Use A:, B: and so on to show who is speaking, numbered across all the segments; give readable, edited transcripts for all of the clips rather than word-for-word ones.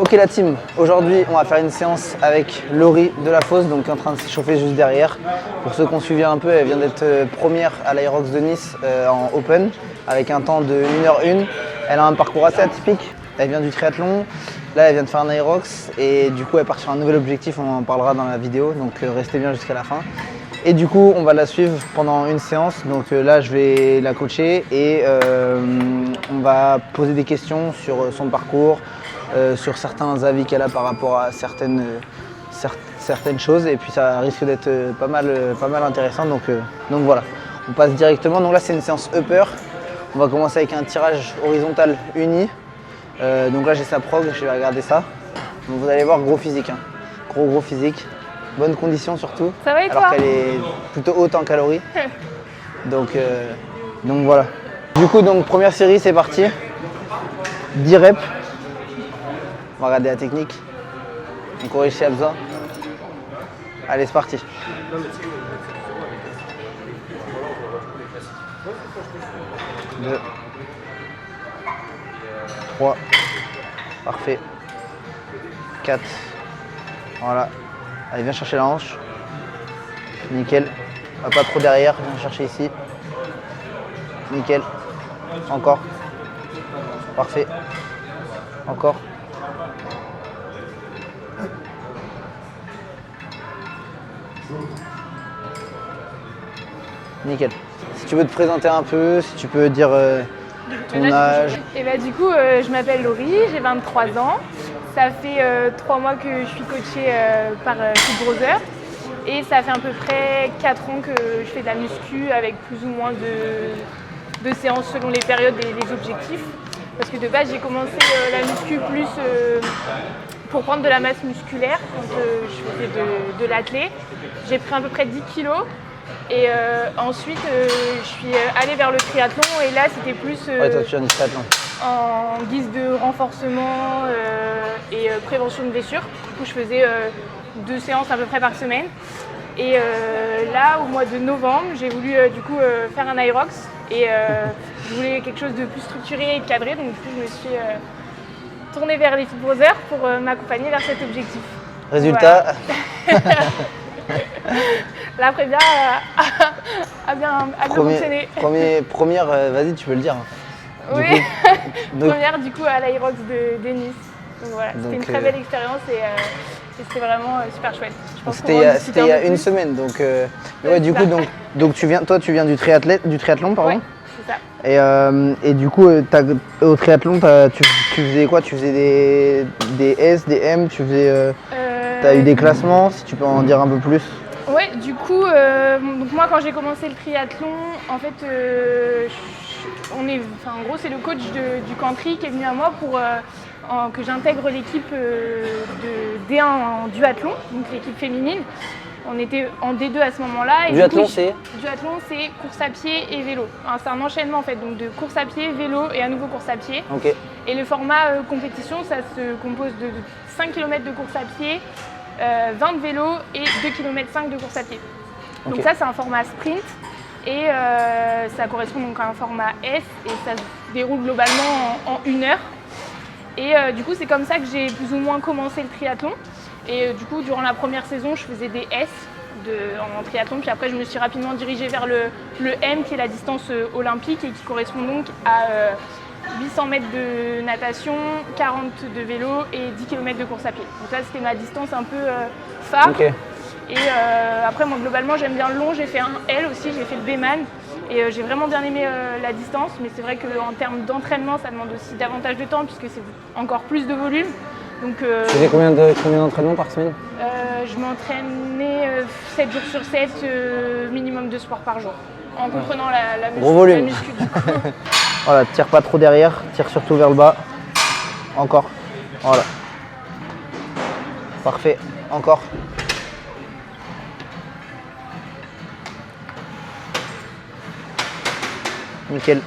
A: Ok la team, aujourd'hui on va faire une séance avec Laurie Delafosse, donc qui est en train de s'échauffer juste derrière. Pour ceux qui ont suivi un peu, elle vient d'être première à l'Aerox de Nice en Open avec un temps de 1h01. Elle a un parcours assez atypique, elle vient du triathlon, là elle vient de faire un Aerox et du coup elle part sur un nouvel objectif, on en parlera dans la vidéo, donc restez bien jusqu'à la fin. Et du coup on va la suivre pendant une séance, donc là je vais la coacher et on va poser des questions sur son parcours, sur certains avis qu'elle a par rapport à certaines choses, et puis ça risque d'être pas mal intéressant, donc voilà, on passe directement. Donc là c'est une séance upper, on va commencer avec un tirage horizontal uni, donc là j'ai sa prog, je vais regarder ça. Donc vous allez voir, gros physique, hein. Gros physique, bonne condition surtout,
B: ça va et
A: alors
B: toi
A: qu'elle est plutôt haute en calories. donc voilà. Du coup, donc première série, c'est parti, 10 reps. On va regarder la technique. On corrige si elle a besoin. Allez, c'est parti. 2, 3, parfait. 4, voilà. Allez, viens chercher la hanche. Nickel. Pas trop derrière, viens chercher ici. Nickel. Encore. Parfait. Encore. Nickel. Si tu veux te présenter un peu, si tu peux dire ton âge.
B: Et bah du coup, je m'appelle Laurie, j'ai 23 ans. Ça fait 3 mois que je suis coachée par Fit Brother. Et ça fait à peu près 4 ans que je fais de la muscu avec plus ou moins de séances selon les périodes et les objectifs. Parce que de base, j'ai commencé la muscu plus pour prendre de la masse musculaire quand je faisais de l'athlé. J'ai pris à peu près 10 kilos. Et ensuite, je suis allée vers le triathlon et là, c'était plus
A: Ouais, toi, tu viens du triathlon.
B: en guise de renforcement et prévention de blessures. Du coup, je faisais 2 séances à peu près par semaine. Et là, au mois de novembre, j'ai voulu du coup faire un Aerox et je voulais quelque chose de plus structuré et cadré. Donc, du coup, je me suis tournée vers les Fit Brothers pour m'accompagner vers cet objectif.
A: Résultat.
B: Voilà. La prévia a bien fonctionné.
A: Première, vas-y, tu peux le dire.
B: Oui, première du coup à l'Aerox de Nice. Donc voilà, c'était une très belle expérience et c'était vraiment super chouette.
A: C'était il y a une semaine, donc ouais, du coup, donc tu viens du triathlon, pardon.
B: Ouais, c'est ça.
A: Et du coup, au triathlon, tu faisais quoi? Tu faisais des S, des M, tu faisais. T'as eu des classements, si tu peux en dire un peu plus.
B: Ouais, du coup, donc moi quand j'ai commencé le triathlon, en fait, en gros c'est le coach du country qui est venu à moi pour que j'intègre l'équipe de D1 en duathlon, donc l'équipe féminine. On était en D2 à ce moment-là.
A: Duathlon, c'est
B: Duathlon, c'est course à pied et vélo. C'est un enchaînement en fait, donc de course à pied, vélo et à nouveau course à pied.
A: Ok.
B: Et le format compétition, ça se compose de 5 km de course à pied, 20 de vélo et 2,5 km de course à pied. Donc
A: Okay.
B: ça, c'est un format sprint et ça correspond donc à un format S et ça se déroule globalement en 1 heure. Et du coup, c'est comme ça que j'ai plus ou moins commencé le triathlon. Et du coup, durant la première saison, je faisais des S en triathlon. Puis après, je me suis rapidement dirigée vers le M, qui est la distance olympique et qui correspond donc à 800 mètres de natation, 40 de vélo et 10 km de course à pied. Donc ça, c'était ma distance un peu phare.
A: Okay.
B: Et après, moi, globalement, j'aime bien le long. J'ai fait un L aussi, j'ai fait le B-man. Et j'ai vraiment bien aimé la distance. Mais c'est vrai qu'en termes d'entraînement, ça demande aussi davantage de temps puisque c'est encore plus de volume. Donc,
A: tu faisais combien d'entraînements par semaine?
B: Je m'entraînais 7 jours sur 7, minimum de sport par jour. En comprenant la muscu.
A: Gros volume.
B: La muscu, du coup.
A: Voilà, tire pas trop derrière, tire surtout vers le bas. Encore. Voilà. Parfait. Encore. Nickel.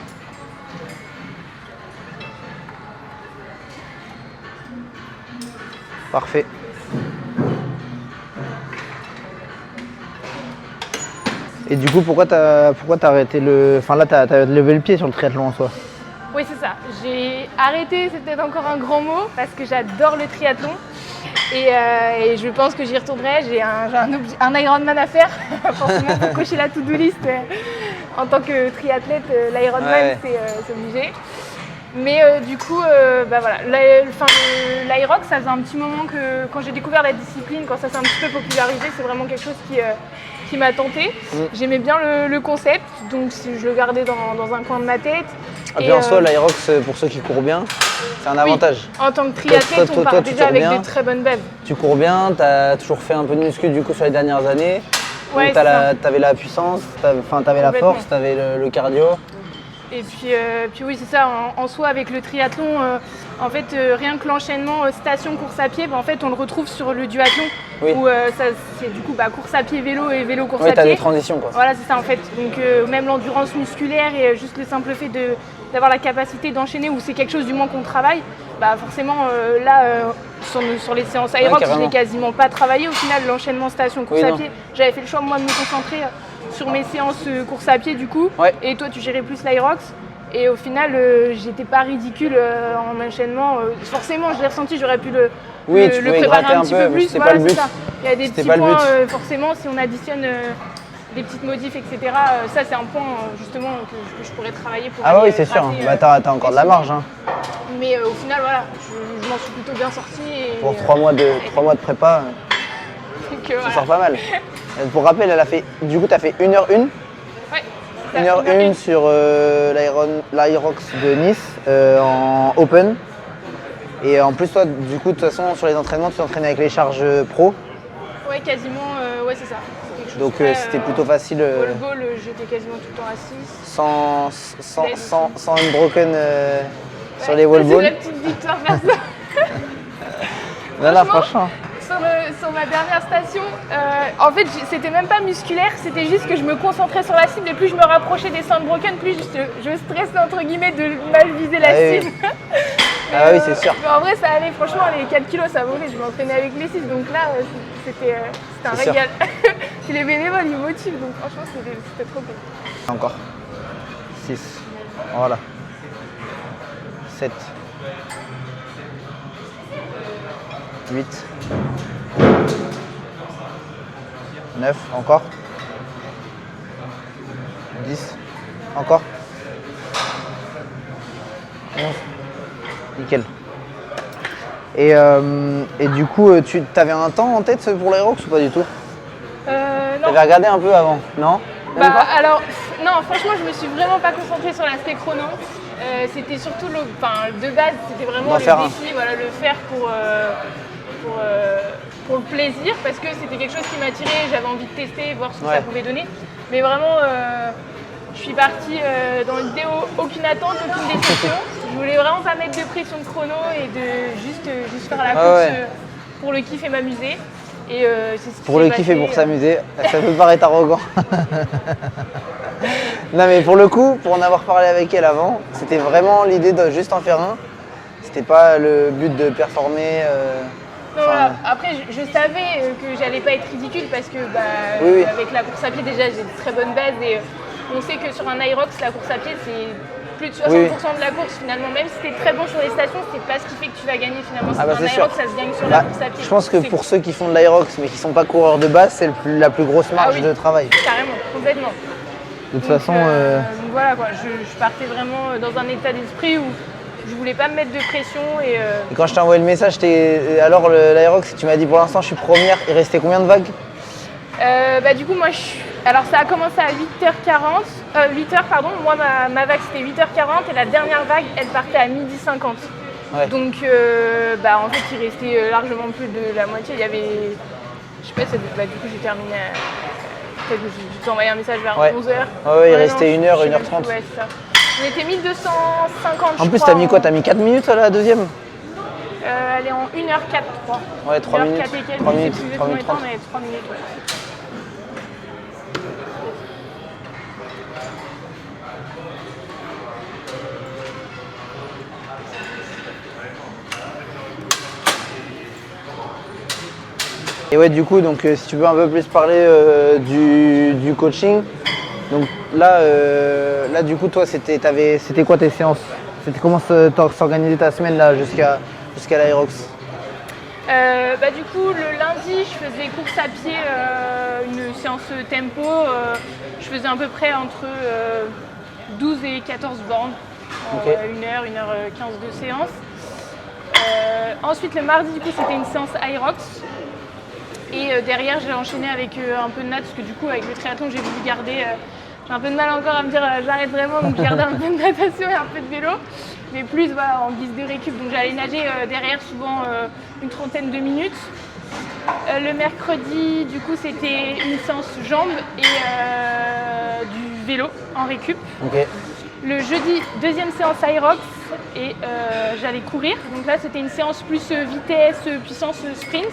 A: Parfait. Et du coup, pourquoi t'as arrêté le... Enfin là, t'as levé le pied sur le triathlon en soi?
B: Oui, c'est ça. J'ai arrêté, c'est peut-être encore un grand mot, parce que j'adore le triathlon. Et je pense que j'y retournerai. J'ai un Ironman à faire, forcément pour cocher la to-do list. En tant que triathlète, l'Ironman, c'est obligé. Mais du coup, bah voilà, l'Irox, ça faisait un petit moment que quand j'ai découvert la discipline, quand ça s'est un petit peu popularisé, c'est vraiment quelque chose qui m'a tenté. J'aimais bien le concept, donc je le gardais dans un coin de ma tête.
A: Et puis en soi, l'Irox, pour ceux qui courent bien, c'est un avantage.
B: Oui, en tant que triathlète, on part déjà avec de très bonnes bèves.
A: Tu cours bien, tu as toujours fait un peu de muscu du coup sur les dernières années.
B: Ouais,
A: tu avais la puissance, tu avais la force, tu avais le cardio.
B: Et puis oui, c'est ça, en soi, avec le triathlon, en fait, rien que l'enchaînement station-course à pied, bah, en fait, on le retrouve sur le duathlon, où c'est du coup course à pied, vélo et vélo-course à pied.
A: Oui, tu as des transitions, quoi.
B: Voilà, c'est ça, en fait. Donc, même l'endurance musculaire et juste le simple fait d'avoir la capacité d'enchaîner, où c'est quelque chose du moins qu'on travaille, bah forcément, sur les séances aérobiques, je n'ai quasiment pas travaillé. Au final, l'enchaînement station-course à pied, j'avais fait le choix, moi, de me concentrer sur mes séances course à pied du coup, et toi tu gérais plus l'Irox, et au final j'étais pas ridicule en enchaînement, forcément je l'ai ressenti, j'aurais pu le préparer un petit peu plus, voilà, c'est ça. Il y a des petits points, forcément si on additionne des petites modifs, etc., ça c'est un point justement que je pourrais travailler pour
A: oui, c'est sûr, bah, t'as encore de la marge. Hein.
B: Mais au final voilà, je m'en suis plutôt bien sortie.
A: Pour 3 mois de prépa, ça sort pas mal. Pour rappel, du coup, tu as fait 1h01.
B: Ouais.
A: 1h01 sur l'Irox de Nice en Open. Et en plus, toi, du coup, de toute façon, sur les entraînements, tu t'entraînais avec les charges pro.
B: Ouais, quasiment, ouais, c'est ça.
A: Donc c'était plutôt facile.
B: Wall ball, j'étais quasiment tout le temps assise.
A: Sans unbroken sur les wall balls.
B: C'est la petite victoire vers ça.
A: Non, franchement.
B: Sur ma dernière station, en fait, c'était même pas musculaire, c'était juste que je me concentrais sur la cible et plus je me rapprochais des unbroken, plus je stressais entre guillemets de mal viser la cible.
A: Oui, c'est sûr.
B: Mais en vrai, ça allait, franchement, les 4 kilos, ça volait, je m'entraînais avec les 6, donc là, c'était un régal. Puis les bénévoles, ils motivent, donc franchement, c'était trop cool.
A: Encore 6, voilà, 7, 8, 9, encore 10, encore 11, nickel. Et du coup, tu avais un temps en tête pour l'Aerox ou pas du tout?
B: Non.
A: T'avais regardé un peu avant, non?
B: Alors, non, franchement, je me suis vraiment pas concentrée sur l'aspect chrono. C'était surtout, de base, c'était vraiment le défi, voilà, le faire pour le plaisir, parce que c'était quelque chose qui m'attirait, j'avais envie de tester, voir ce que ça pouvait donner. Mais vraiment, je suis partie dans l'idée aucune attente, aucune déception. Je voulais vraiment pas mettre de pression de chrono et de juste faire la course pour le kiff et m'amuser. Et
A: pour le kiff et pour s'amuser, ça peut paraître arrogant. Non mais pour le coup, pour en avoir parlé avec elle avant, c'était vraiment l'idée de juste en faire un. C'était pas le but de performer.
B: Non, voilà. Après, je savais que j'allais pas être ridicule parce que avec la course à pied déjà j'ai de très bonnes bases et on sait que sur un Irox la course à pied c'est plus de 60% de la course finalement. Même si t'es très bon sur les stations, c'est pas ce qui fait que tu vas gagner finalement. Sur un Irox, ça se gagne sur la course à pied.
A: Je pense que pour ceux qui font de l'Irox mais qui sont pas coureurs de base, c'est la plus grosse marge de travail.
B: Carrément, complètement.
A: De toute façon.
B: Donc voilà quoi, je partais vraiment dans un état d'esprit où je voulais pas me mettre de pression. Et
A: quand je t'ai envoyé le message, alors l'Irox, tu m'as dit pour l'instant je suis première, il restait combien de vagues?
B: Du coup moi alors ça a commencé à 8h pardon, moi ma vague c'était 8h40 et la dernière vague elle partait à 12h50. Ouais. Donc en fait il restait largement plus de la moitié, il y avait, je sais pas, du coup j'ai terminé, peut-être que je t'ai envoyé un message vers 11h.
A: Ouais, il restait 1h, 1h30.
B: Ouais, c'est ça. On était 1250.
A: En plus, t'as mis quoi? T'as mis 4 minutes à la deuxième?
B: Elle est en 1h04, 3.
A: Ouais, 3 minutes. 3 minutes,
B: 3 minutes 30. Mais 3 minutes, ouais.
A: Et ouais, du coup, donc, si tu peux un peu plus parler du coaching. Donc là, du coup, toi, c'était quoi tes séances? C'était comment s'organiser ta semaine là jusqu'à l'Aerox?
B: Du coup, le lundi, je faisais course à pied, une séance tempo. Je faisais à peu près entre 12 et 14 bornes,
A: Ok.
B: 1h15 de séance. Ensuite, le mardi, du coup, c'était une séance Aerox. Et derrière, j'ai enchaîné avec un peu de natte, parce que du coup, avec le triathlon, j'ai voulu garder. J'ai un peu de mal encore à me dire j'arrête vraiment, donc j'ai gardé un peu de natation et un peu de vélo. Mais plus en guise de récup, donc j'allais nager derrière souvent une trentaine de minutes. Le mercredi, du coup, c'était une séance jambes et du vélo en récup.
A: Ok.
B: Le jeudi, deuxième séance Aerox et j'allais courir. Donc là, c'était une séance plus vitesse, puissance, sprint.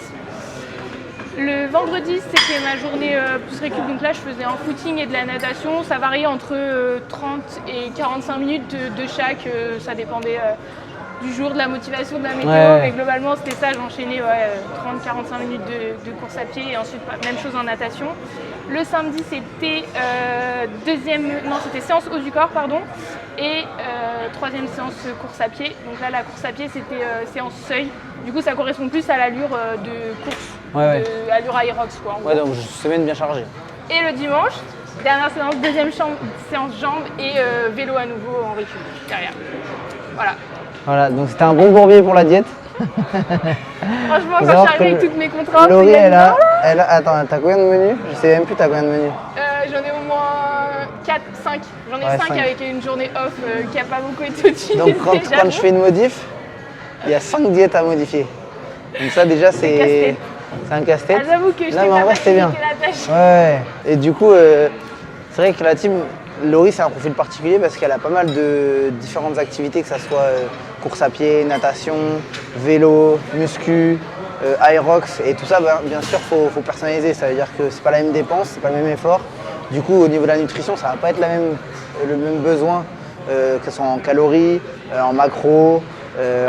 B: Le vendredi, c'était ma journée plus récup, donc là je faisais un footing et de la natation. Ça variait entre 30 et 45 minutes de chaque, ça dépendait du jour, de la motivation, de la météo,
A: Ouais.
B: mais globalement c'était ça, j'enchaînais 30-45 minutes de course à pied et ensuite même chose en natation. Le samedi c'était c'était séance haut du corps, pardon, et troisième séance course à pied. Donc là la course à pied c'était séance seuil, du coup ça correspond plus à l'allure de course.
A: Ouais.
B: De allure Aerox quoi. En
A: Ouais,
B: gros.
A: donc semaine bien chargée.
B: Et le dimanche, dernière séance, deuxième séance jambes et vélo à nouveau en récup derrière. Voilà.
A: Voilà, donc c'était un bon bourbier pour la diète.
B: Franchement,
A: Faut
B: quand je
A: savoir
B: suis arrivée
A: que
B: avec toutes mes contraintes,
A: Laurie,
B: il y a
A: elle
B: une
A: a,
B: heure,
A: elle a- Attends, t'as combien de menus? Je sais même plus, t'as combien de menus?
B: j'en ai au moins 4, 5. J'en ai
A: Ouais,
B: 5
A: cinq.
B: avec une journée off qui n'a pas beaucoup été utilisée.
A: Donc quand
B: j'avoue.
A: je fais une modif, il y a 5 diètes à modifier. Donc ça déjà
B: casse-tête.
A: c'est un casse-tête.
B: Ah, j'avoue que je
A: Non
B: t'ai
A: mais en
B: pas
A: vrai c'était bien.
B: facilité la tâche.
A: Ouais. Et du coup, c'est vrai que la team, Laurie c'est un profil particulier parce qu'elle a pas mal de différentes activités, que ce soit course à pied, natation, vélo, muscu, Aerox et tout ça, bien sûr faut personnaliser. Ça veut dire que c'est pas la même dépense, c'est pas le même effort. Du coup au niveau de la nutrition, ça va pas être le même besoin, que ce soit en calories, en macros.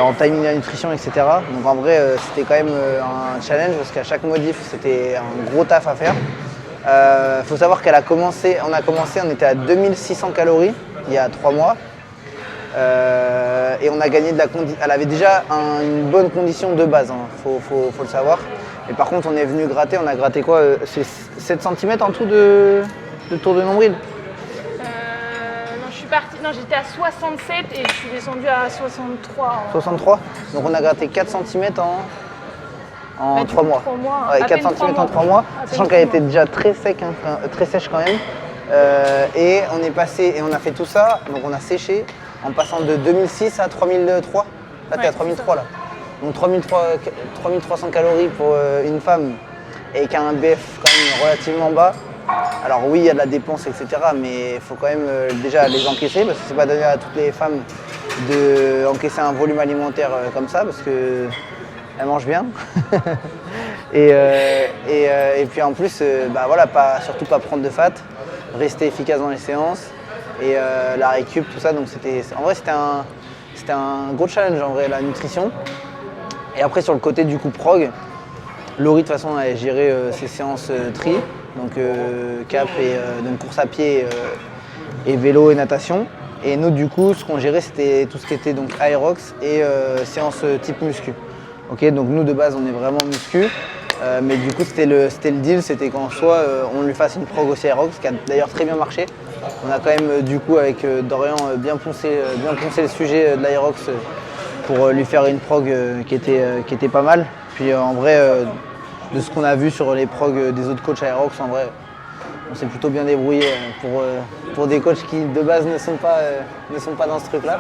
A: En timing de la nutrition, etc. Donc en vrai, c'était quand même un challenge parce qu'à chaque modif, c'était un gros taf à faire. Faut savoir on a commencé, on était à 2600 calories il y a 3 mois. Et on a gagné elle avait déjà une bonne condition de base, hein, faut le savoir. Et par contre, on est venu gratter, on a gratté quoi? C'est 7 cm en tout de tour de nombril.
B: Non, j'étais à 67 et je suis descendue à 63.
A: 63. Donc on a gratté 4 cm en 3 mois.
B: 3 mois.
A: Ouais,
B: À
A: 4
B: peine 3
A: cm en
B: mois.
A: 3 mois,
B: À peine
A: sachant
B: 3
A: qu'elle
B: mois.
A: était déjà très sec, hein, très sèche quand même. Et on est passé, et on a fait tout ça, donc on a séché en passant de 2006 à 3003. Là t'es
B: Ouais,
A: à 3003 là. Donc 3300 calories pour une femme et qui a un BF quand même relativement bas. Alors oui, il y a de la dépense, etc. Mais il faut quand même déjà les encaisser parce que c'est pas donné à toutes les femmes d'encaisser un volume alimentaire comme ça parce que elles mangent bien. et puis en plus, voilà, surtout pas prendre de fat, rester efficace dans les séances et la récup, tout ça. Donc en vrai c'était un gros challenge en vrai, la nutrition. Et après sur le côté du coup prog, Laurie de toute façon elle gérait ses séances tri, donc cap et donc course à pied et vélo et natation. Et nous du coup ce qu'on gérait c'était tout ce qui était donc Aerox et séances type muscu. Ok, donc nous de base on est vraiment muscu, mais du coup c'était le deal, c'était qu'en soi on lui fasse une prog aussi Aerox, qui a d'ailleurs très bien marché. On a quand même du coup avec Dorian bien poncé le sujet de l'Aerox pour lui faire une prog qui était pas mal. Puis en vrai, de ce qu'on a vu sur les progs des autres coachs Aerox, en vrai, on s'est plutôt bien débrouillé pour des coachs qui de base ne sont pas dans ce truc-là.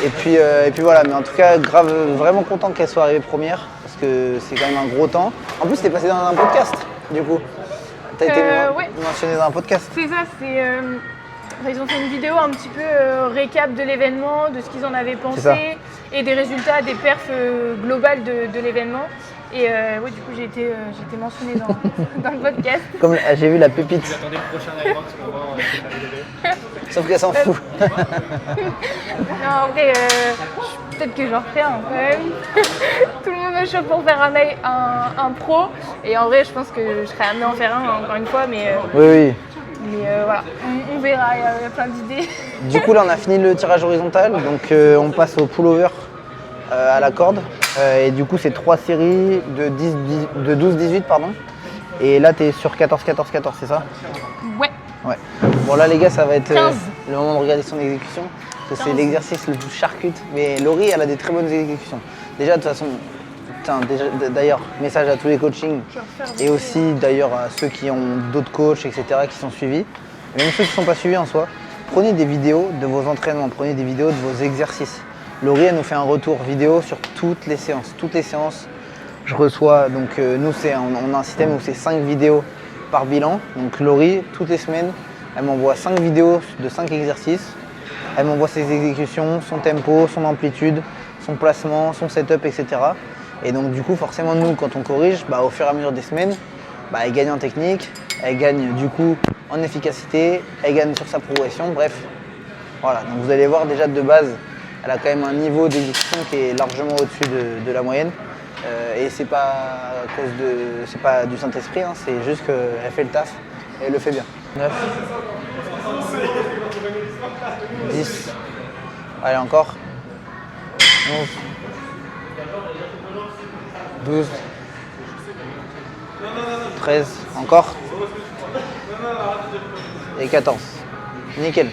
A: Et puis voilà, mais en tout cas, vraiment content qu'elle soit arrivée première, parce que c'est quand même un gros temps. En plus, t'es passé dans un podcast, du coup. T'as été
B: Ouais.
A: mentionné dans un podcast.
B: C'est ça, ils ont fait une vidéo un petit peu récap de l'événement, de ce qu'ils en avaient
A: C'est ça.
B: pensé et des résultats, des perfs globales de l'événement. Et ouais, du coup, j'ai été mentionnée dans le podcast.
A: Comme j'ai vu la pépite,
C: Vous attendez le prochain Aerox pour voir si ça va arriver.
A: sauf qu'elle s'en fout.
B: Non, en vrai, peut-être que j'en ferai un quand même. Tout le monde me chauffe pour faire un pro. Et en vrai, je pense que je serais amenée à en faire un encore une fois. Mais
A: Oui, oui.
B: Mais voilà, on verra, il y a plein d'idées.
A: Du coup, là, on a fini le tirage horizontal. Donc, on passe au pullover à la corde. Et du coup, c'est 3 séries de 12-18, pardon. Et là, tu es sur 14-14-14, c'est ça?
B: Ouais.
A: Ouais. Bon, là, les gars, ça va être
B: 15.
A: le moment de regarder son exécution. Parce que c'est
B: 15.
A: l'exercice le plus charcute. Mais Laurie, elle a des très bonnes exécutions. Déjà, de toute façon, d'ailleurs, message à tous les coachings. Et aussi, d'ailleurs, à ceux qui ont d'autres coachs, etc., qui sont suivis. Et même ceux qui ne sont pas suivis en soi. Prenez des vidéos de vos entraînements, prenez des vidéos de vos exercices. Laurie, elle nous fait un retour vidéo sur toutes les séances. Toutes les séances, je reçois, donc nous, on a un système où c'est 5 vidéos par bilan. Donc Laurie, toutes les semaines, elle m'envoie 5 vidéos de 5 exercices. Elle m'envoie ses exécutions, son tempo, son amplitude, son placement, son setup, etc. Et donc du coup, forcément, nous, quand on corrige, au fur et à mesure des semaines, elle gagne en technique, elle gagne du coup en efficacité, elle gagne sur sa progression, bref. Voilà, donc vous allez voir déjà de base, elle a quand même un niveau d'exécution qui est largement au-dessus de la moyenne. Et c'est pas à cause c'est pas du Saint-Esprit, hein, c'est juste qu'elle fait le taf et elle le fait bien. 9, 10, allez encore, 11, 12, 13, encore, et 14. Nickel.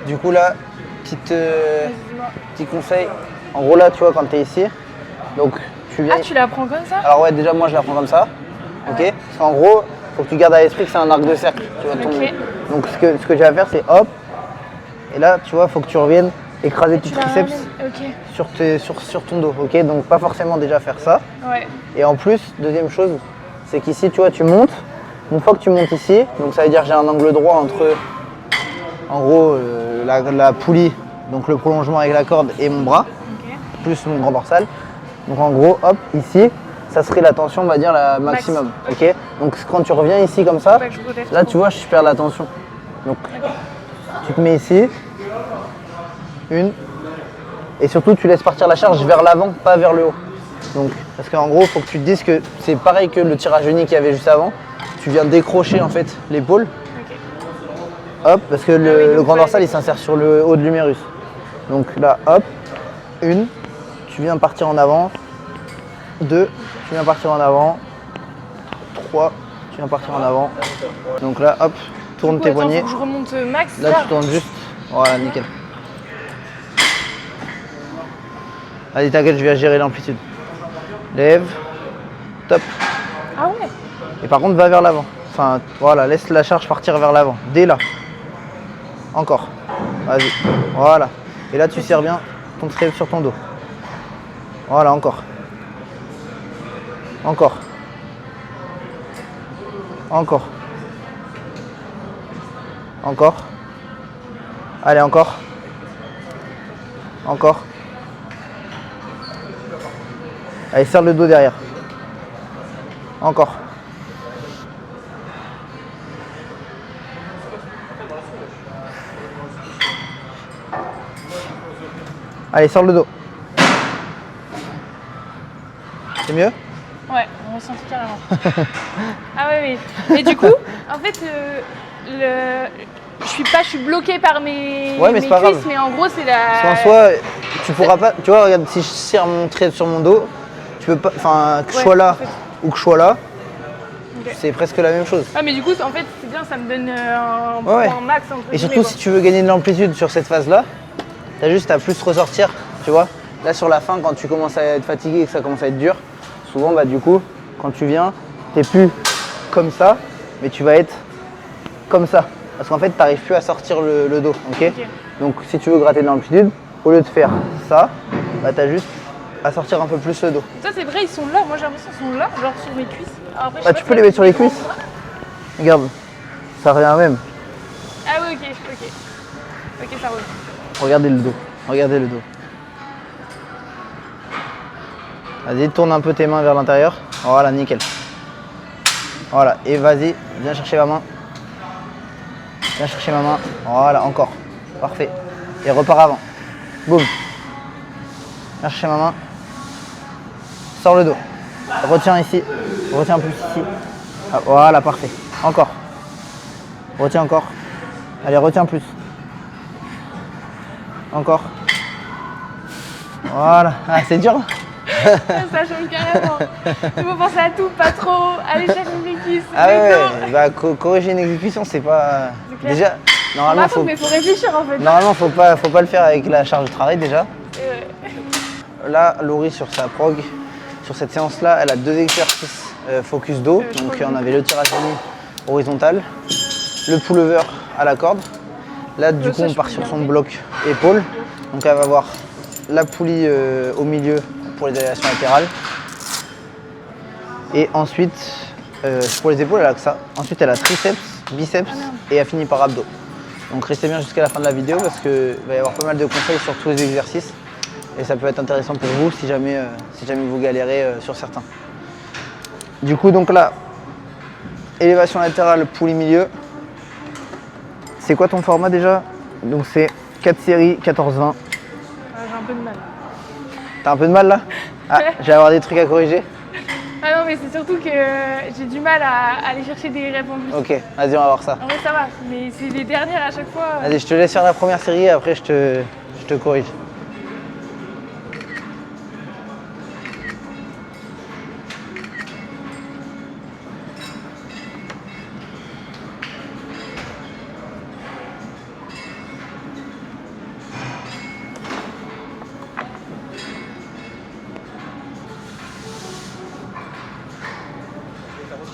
A: Du coup là, petit conseil, en gros là tu vois quand tu es ici, donc tu viens...
B: Ah, tu la prends comme ça?
A: Alors ouais, déjà moi je la prends comme ça, ok?
B: Ouais.
A: Parce qu'en gros, faut que tu gardes à l'esprit que c'est un arc de cercle, tu vois,
B: Ok.
A: Donc ce que tu vas faire c'est hop, et là tu vois, faut que tu reviennes écraser tes triceps
B: Ok.
A: sur ton dos, ok? Donc pas forcément déjà faire ça.
B: Ouais.
A: Et en plus, deuxième chose, c'est qu'ici tu vois, tu montes, une fois que tu montes ici, donc ça veut dire que j'ai un angle droit entre, en gros, la poulie, donc le prolongement avec la corde et mon bras,
B: Ok.
A: plus mon grand dorsal. Donc en gros, hop, ici, ça serait la tension, on va dire, la maximum.
B: Max.
A: Ok. Donc quand tu reviens ici comme ça,
B: Pas que je relève
A: là
B: trop.
A: tu vois, je perds la tension. Donc tu te mets ici, une, et surtout tu laisses partir la charge vers l'avant, pas vers le haut. Donc, parce qu'en gros, il faut que tu te dises que c'est pareil que le tirage unique qu'il y avait juste avant. Tu viens décrocher en fait l'épaule.
B: Ok.
A: Hop, parce que
B: oui,
A: le
B: donc
A: grand
B: ouais.
A: dorsal il s'insère sur le haut de l'humérus. Donc là, hop, une, tu viens partir en avant, 2, tu viens partir en avant, 3, tu viens partir en avant. Donc là, hop, tourne
B: Du coup,
A: tes
B: attends,
A: poignets.
B: faut que je remonte max.
A: Là, tu tournes juste. Voilà, nickel. Allez, t'inquiète, je vais gérer l'amplitude. Lève, top.
B: Ah ouais.
A: Et par contre, va vers l'avant. Enfin, voilà, laisse la charge partir vers l'avant. Dès là. Encore. Vas-y. Voilà. Et là, tu serres bien ton tricep sur ton dos. Voilà, encore. Encore. Encore. Encore. Allez, encore. Encore. Allez, serre le dos derrière. Encore. Allez, sors le dos. C'est mieux?
B: Ouais, on ressent carrément. Ah ouais, oui. Et du coup, en fait, je suis bloquée par mes,
A: Ouais, mais c'est pas
B: cuisses,
A: grave.
B: mais en gros, c'est la...
A: Parce qu'en soi, tu pourras pas. Tu vois, regarde, si je serre mon trait sur mon dos, tu peux pas. Enfin, que je
B: Ouais,
A: sois là
B: en fait.
A: ou que je sois là,
B: Ok.
A: c'est presque la même chose.
B: Ah, mais du coup, en fait, c'est bien, ça me donne un
A: Ouais.
B: point max entre
A: Et surtout,
B: guillemets,
A: si tu veux gagner de l'amplitude sur cette phase-là, t'as juste à plus ressortir, tu vois. Là, sur la fin, quand tu commences à être fatigué et que ça commence à être dur, souvent, du coup, quand tu viens, t'es plus comme ça, mais tu vas être comme ça. Parce qu'en fait, t'arrives plus à sortir le dos, ok? Donc, si tu veux gratter de l'amplitude, au lieu de faire ça, t'as juste à sortir un peu plus le dos.
B: Ça, c'est vrai, ils sont là. Moi, j'ai l'impression qu'ils sont là, genre sur mes cuisses. Alors, après, je sais
A: Tu
B: pas
A: peux
B: si
A: les mettre sur les cuisses. Regarde, ça revient même.
B: Ah oui, ok. Ok, ça roule.
A: Regardez le dos. Regardez le dos. Vas-y, tourne un peu tes mains vers l'intérieur. Voilà, nickel. Voilà, et vas-y, viens chercher ma main. Viens chercher ma main. Voilà, encore. Parfait. Et repars avant. Boum. Viens chercher ma main. Sors le dos. Retiens ici. Retiens plus ici. Ah, voilà, parfait. Encore. Retiens encore. Allez, retiens plus. Encore. Voilà. Ah, c'est dur.
B: Ça change carrément. Il faut penser à tout, pas trop. Aller chercher une cuisse.
A: Ah ouais, bah, corriger une exécution, c'est pas.
B: clair.
A: Déjà, normalement,
B: Mais faut réfléchir en fait.
A: normalement faut pas le faire avec la charge de travail déjà. Là, Laurie, sur sa prog, sur cette séance-là, elle a 2 exercices focus dos. Donc, on avait le tirage de nuit horizontal, le pullover à la corde. Là, du coup, on part sur son bloc épaule. Donc, elle va avoir la poulie au milieu pour les élévations latérales. Et ensuite, pour les épaules, elle a que ça. Ensuite, elle a triceps, biceps et elle finit par abdos. Donc, restez bien jusqu'à la fin de la vidéo parce qu'il va y avoir pas mal de conseils sur tous les exercices. Et ça peut être intéressant pour vous si jamais vous galérez sur certains. Du coup, donc là, élévation latérale, poulie milieu. C'est quoi ton format déjà? Donc c'est 4 séries, 14-20.
B: J'ai un peu de mal.
A: T'as un peu de mal là? Ah, je vais avoir des trucs à corriger.
B: Ah non, mais c'est surtout que j'ai du mal à aller chercher des réponses en plus.
A: Ok, vas-y, on va voir ça.
B: En vrai, ça va, mais c'est les dernières à chaque fois.
A: Vas-y, je te laisse faire la première série et après je te corrige.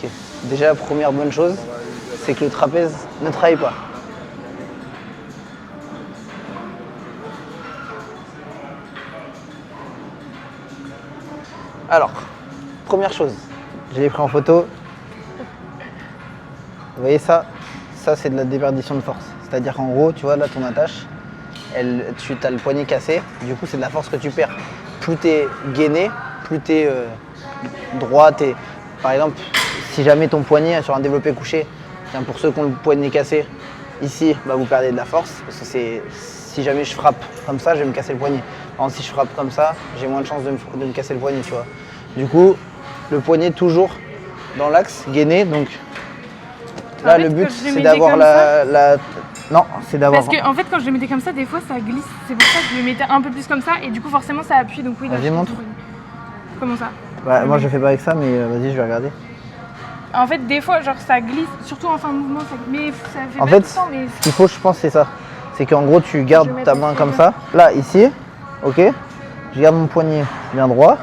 A: Ok. Déjà, la première bonne chose, c'est que le trapèze ne travaille pas. Alors, première chose, je l'ai pris en photo. Vous voyez ça? Ça, c'est de la déperdition de force. C'est-à-dire qu'en gros, tu vois, là, ton attache, tu as le poignet cassé. Du coup, c'est de la force que tu perds. Plus tu es gainé, plus tu es droit. Par exemple, si jamais ton poignet sur un développé couché, pour ceux qui ont le poignet cassé, ici, bah, vous perdez de la force. Parce que si jamais je frappe comme ça, je vais me casser le poignet. Par contre, si je frappe comme ça, j'ai moins de chances de me casser le poignet, tu vois. Du coup, le poignet toujours dans l'axe, gainé. Donc là, le but, c'est d'avoir Non, c'est d'avoir...
B: Parce qu'en fait, quand je le mettais comme ça, des fois, ça glisse. C'est pour ça que je le mettais un peu plus comme ça. Et du coup, forcément, ça appuie. Donc oui, là,
A: vas-y, montre.
B: Comment ça?
A: Bah, moi, je fais pas avec ça, mais vas-y, je vais regarder.
B: En fait, des fois, genre, ça glisse. Surtout en fin de mouvement. Mais ça fait
A: En
B: pas
A: fait,
B: tout le temps. Mais...
A: ce qu'il faut, je pense, c'est ça. C'est qu'en gros, tu gardes ta main comme ça. Là, ici, ok. Je garde mon poignet bien droit.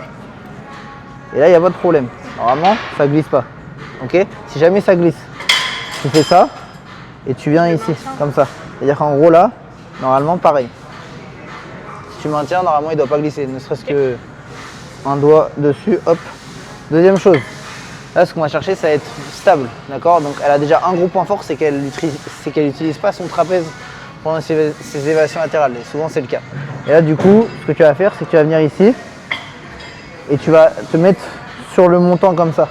A: Et là, il n'y a pas de problème. Normalement, ça glisse pas. Ok. Si jamais ça glisse, tu fais ça. Et tu viens ici, comme ça. C'est-à-dire qu'en gros, là, normalement, pareil. Si tu maintiens, normalement, il ne doit pas glisser. Ne serait-ce que un doigt dessus, hop. Deuxième chose. Là, ce qu'on va chercher, ça va être stable. D'accord. Donc, elle a déjà un gros point fort, c'est qu'elle n'utilise pas son trapèze pendant ses élévations latérales. Et souvent, c'est le cas. Et là, du coup, ce que tu vas faire, c'est que tu vas venir ici. Et tu vas te mettre sur le montant comme ça.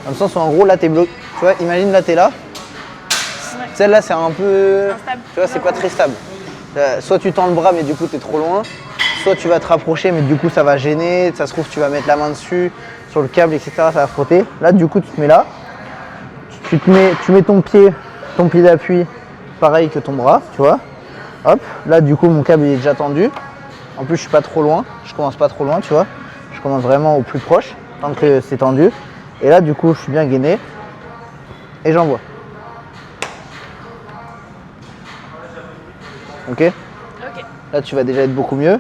A: Dans le sens où, en gros, là, tu es bloqué. Tu vois, imagine, là, tu es là. Celle-là, c'est un peu...
B: Instable.
A: Tu vois, c'est pas très stable. Soit tu tends le bras, mais du coup, tu es trop loin. Soit tu vas te rapprocher, mais du coup, ça va gêner. Ça se trouve, tu vas mettre la main dessus, sur le câble, etc. Ça va frotter. Là, du coup, tu te mets là. Tu mets ton pied d'appui, pareil que ton bras, tu vois. Hop. Là, du coup, mon câble il est déjà tendu. En plus, je suis pas trop loin. Je commence pas trop loin, tu vois. Je commence vraiment au plus proche, tant que c'est tendu. Et là, du coup, je suis bien gainé. Et j'envoie. Ok. Là, tu vas déjà être beaucoup mieux.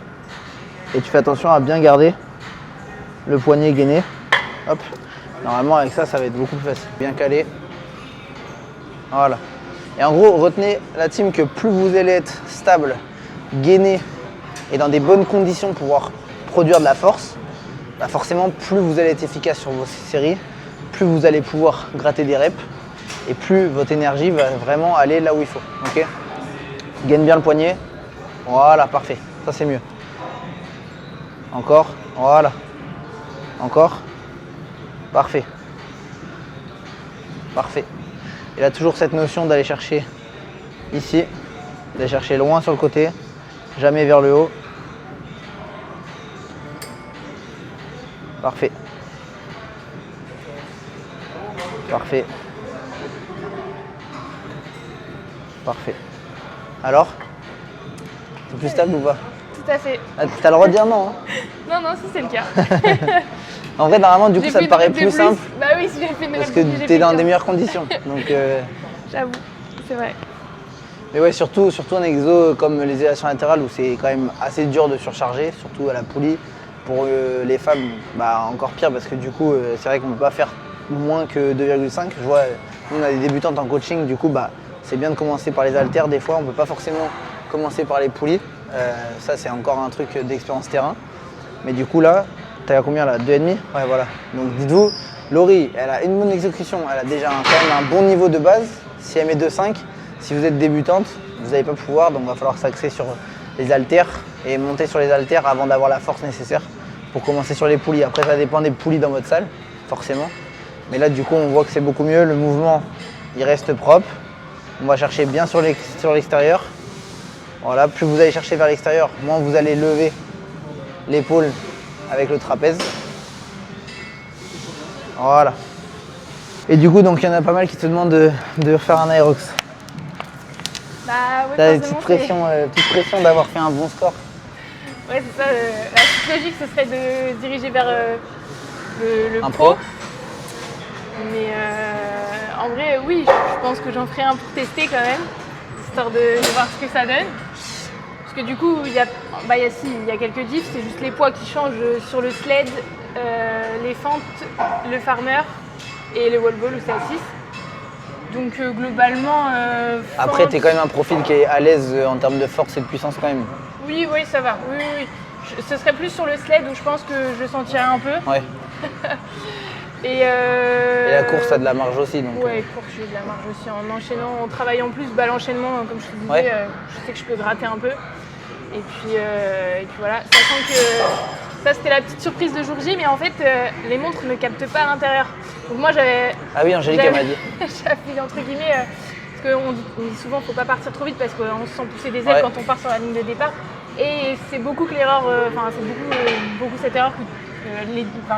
A: Et tu fais attention à bien garder le poignet gainé. Hop. Normalement, avec ça, ça va être beaucoup plus facile. Bien calé. Voilà. Et en gros, retenez la team que plus vous allez être stable, gainé et dans des bonnes conditions pour pouvoir produire de la force, bah forcément, plus vous allez être efficace sur vos séries, plus vous allez pouvoir gratter des reps et plus votre énergie va vraiment aller là où il faut. Ok. Gaine bien le poignet. Voilà, parfait. Ça, c'est mieux. Encore. Voilà. Encore. Parfait. Parfait. Et là, toujours cette notion d'aller chercher ici, d'aller chercher loin sur le côté, jamais vers le haut. Parfait. Parfait. Parfait. Alors, c'est plus stable ou pas?
B: Tout à fait.
A: Ah, t'as le droit de dire non, hein.
B: Non, si c'est le cas.
A: En vrai, normalement, du coup,
B: J'ai
A: ça
B: fait
A: te paraît
B: une rep de
A: plus simple
B: Bah oui, si j'ai fait une
A: parce
B: rep
A: que
B: de plus, j'ai
A: t'es
B: fait
A: dans
B: le
A: des
B: cas.
A: meilleures conditions. Donc,
B: J'avoue, c'est vrai.
A: mais ouais, surtout en exo comme les élévations latérales où c'est quand même assez dur de surcharger, surtout à la poulie. Pour les femmes, bah, encore pire parce que du coup, c'est vrai qu'on ne peut pas faire moins que 2,5. Je vois, nous, on a des débutantes en coaching, du coup, bah, c'est bien de commencer par les haltères des fois. On ne peut pas forcément commencer par les poulies. Ça, c'est encore un truc d'expérience terrain. Mais du coup, là, t'as combien là? 2,5? Ouais, voilà. Donc dites-vous, Laurie, elle a une bonne exécution, elle a déjà quand même un bon niveau de base. Si elle met 2,5, si vous êtes débutante, vous n'allez pas pouvoir, donc il va falloir s'axer sur les haltères et monter sur les haltères avant d'avoir la force nécessaire pour commencer sur les poulies. Après, ça dépend des poulies dans votre salle, forcément. Mais là, du coup, on voit que c'est beaucoup mieux. Le mouvement, il reste propre. On va chercher bien sur l'extérieur. Voilà, plus vous allez chercher vers l'extérieur, moins vous allez lever l'épaule avec le trapèze. Voilà. Et du coup, donc il y en a pas mal qui te demandent de refaire un aérox.
B: Bah ouais,
A: T'as une
B: forcément,
A: petite pression d'avoir fait un bon score.
B: Ouais, c'est ça. La suite logique, ce serait de se diriger vers le
A: Un
B: pro.
A: pro.
B: Mais en vrai, oui, je pense que j'en ferai un pour tester quand même, histoire de voir ce que ça donne. Parce que du coup, il y a quelques diffs, c'est juste les poids qui changent sur le sled, les fentes, le farmer et le wall ball où c'est à 6. Donc globalement...
A: Après,
B: fente,
A: t'es quand même un profil qui est à l'aise en termes de force et de puissance quand même.
B: Oui, ça va. Oui. Ce serait plus sur le sled où je pense que je sentirais un peu.
A: Ouais.
B: Et
A: la course a de la marge aussi. Donc,
B: ouais, course, j'ai de la marge aussi. En enchaînant, en travaillant plus, l'enchaînement, comme je te disais,
A: Ouais.
B: je sais que je peux gratter un peu. Et puis voilà, sachant que ça c'était la petite surprise de jour J, mais en fait les montres ne captent pas à l'intérieur. Donc moi j'avais...
A: Ah oui, Angélique, elle m'a dit.
B: J'avais entre guillemets, parce qu'on dit souvent qu'il ne faut pas partir trop vite parce qu'on se sent pousser des ailes
A: Ouais.
B: quand on part sur la ligne de départ. Et c'est beaucoup que l'erreur, c'est beaucoup cette erreur que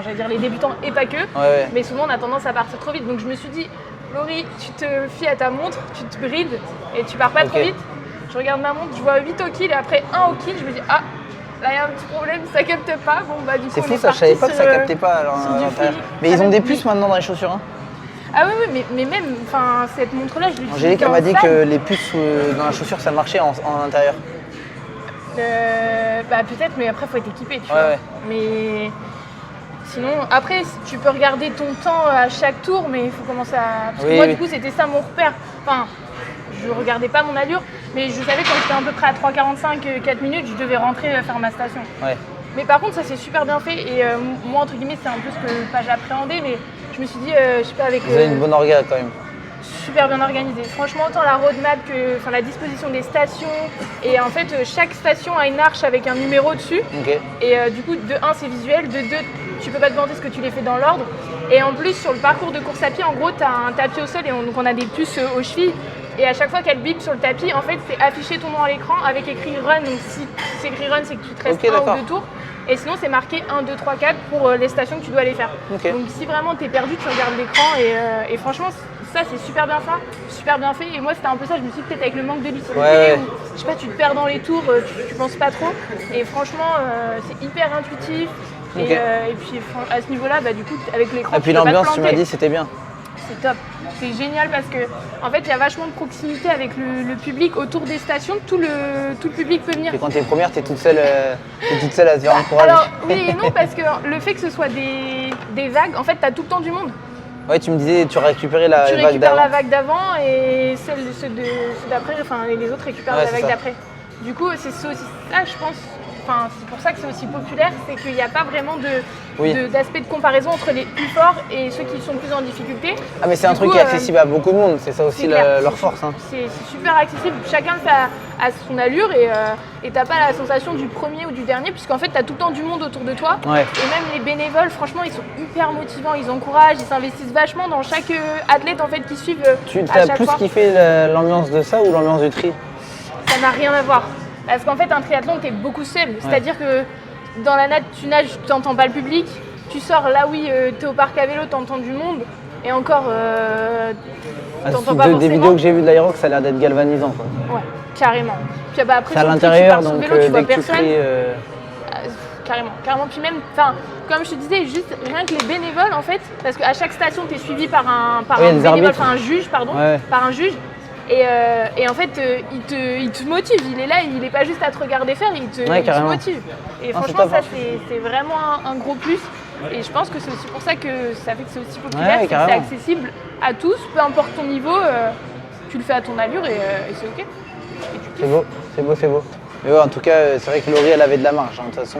B: j'allais dire les débutants et pas que,
A: Ouais.
B: mais souvent on a tendance à partir trop vite. Donc je me suis dit, Laurie, tu te fies à ta montre, tu te brides et tu pars pas trop
A: Ok.
B: vite. Je regarde ma montre, je vois 8 au kill et après 1 au kill, je me dis ah, là il y a un petit problème, ça capte pas. Bon bah du coup
A: C'est
B: on
A: fou
B: est
A: ça, je savais pas que ça
B: parti
A: captait pas alors,
B: sur
A: à
B: du
A: l'intérieur.
B: free.
A: Mais ils ont des puces
B: Oui.
A: maintenant dans les chaussures. Hein.
B: Ah oui, mais même, cette montre-là, je l'utilise
A: Angélique, elle
B: en
A: m'a dit
B: salle.
A: que les puces dans la chaussure ça marchait en intérieur.
B: Bah peut-être, mais après faut être équipé, tu
A: Ouais,
B: vois.
A: ouais.
B: Mais sinon, après tu peux regarder ton temps à chaque tour, mais il faut commencer à... Parce que
A: Oui,
B: moi
A: oui.
B: du coup c'était ça mon repère. Enfin, je regardais pas mon allure, mais je savais quand j'étais à peu près à 3,45, 4 minutes, je devais rentrer faire ma station.
A: Ouais.
B: Mais par contre ça c'est super bien fait et moi entre guillemets c'est un peu ce que pas j'appréhendais, mais je me suis dit, je sais pas, avec...
A: Vous avez une bonne orga quand même.
B: Super bien organisé. Franchement, autant la roadmap que la disposition des stations. Et en fait, chaque station a une arche avec un numéro dessus.
A: Ok.
B: Et du coup, de 1, c'est visuel. De 2, tu peux pas te demander ce que tu les fais dans l'ordre. Et en plus, sur le parcours de course à pied, en gros, tu as un tapis au sol et donc on a des puces aux chevilles. Et à chaque fois qu'elle bip sur le tapis, en fait, c'est afficher ton nom à l'écran avec écrit run. Donc si c'est écrit run, c'est que tu te restes
A: Ok,
B: 1
A: d'accord.
B: ou 2 tours. Et sinon, c'est marqué 1, 2, 3, 4 pour les stations que tu dois aller faire.
A: Ok.
B: Donc si vraiment tu es perdu, tu regardes l'écran et franchement, ça c'est super bien fait. Et moi, c'était un peu ça. Je me suis dit peut-être avec le manque de lucidité,
A: Ouais.
B: où, je sais pas, tu te perds dans les tours, tu penses pas trop. Et franchement, c'est hyper intuitif.
A: Ok.
B: Et puis à ce niveau-là, bah, du coup, avec l'écran,
A: Et puis
B: tu peux pas te
A: l'ambiance, tu m'as
B: planter.
A: dit, c'était bien.
B: C'est top. C'est génial parce que en fait, il y a vachement de proximité avec le public autour des stations. Tout le public peut venir.
A: Et quand t'es première, t'es toute seule à se faire encourager.
B: Alors oui et non parce que le fait que ce soit des vagues, en fait, t'as tout le temps du monde.
A: Ouais, tu me disais, tu récupérais la
B: Tu
A: vague
B: récupères la
A: d'avant.
B: vague d'avant et ceux d'après, enfin les autres récupèrent
A: Ouais,
B: la
A: c'est
B: vague
A: ça.
B: d'après. Du coup, c'est aussi ça, je pense. Enfin, c'est pour ça que c'est aussi populaire, c'est qu'il n'y a pas vraiment
A: Oui.
B: d'aspect de comparaison entre les plus forts et ceux qui sont plus en difficulté.
A: Ah, mais c'est un
B: Du
A: truc
B: coup,
A: qui est accessible à beaucoup de monde, c'est ça aussi
B: c'est clair.
A: leur force. Hein.
B: C'est super accessible, chacun a son allure et t'as pas la sensation du premier ou du dernier, puisqu'en fait t'as tout le temps du monde autour de toi.
A: Ouais.
B: Et même les bénévoles, franchement, ils sont hyper motivants, ils encouragent, ils s'investissent vachement dans chaque athlète en fait qui suivent
A: Tu
B: à
A: as
B: chaque
A: plus
B: fois.
A: kiffé l'ambiance de ça ou l'ambiance du tri?
B: Ça n'a rien à voir. Parce qu'en fait, un triathlon, t'es beaucoup seul. C'est-à-dire que dans la natte, tu nages, tu n'entends pas le public. Tu sors là, oui, t'es au parc à vélo, t'entends du monde. Et encore, t'entends pas
A: Des
B: forcément.
A: vidéos que j'ai vues de l'Aerox, ça a l'air d'être galvanisant, quoi.
B: Ouais, carrément. Puis bah, après,
A: C'est à
B: sur le truc,
A: l'intérieur,
B: tu pars sur le
A: donc
B: vélo, tu vois
A: dès que tu
B: personne.
A: cries...
B: Carrément. Puis même, comme je te disais, juste rien que les bénévoles en fait, parce qu'à chaque station, tu es suivi par un bénévole, enfin un juge, pardon, par un juge. Et en fait, il te motive, il est là, il n'est pas juste à te regarder faire, il te motive. Et franchement, ça c'est vraiment un gros plus. Et je pense que c'est aussi pour ça que ça fait que c'est aussi populaire, c'est que c'est accessible à tous, peu importe ton niveau, tu le fais à ton allure et c'est ok.
A: C'est beau. Mais ouais, en tout cas, c'est vrai que Laurie, elle avait de la marge. De toute façon,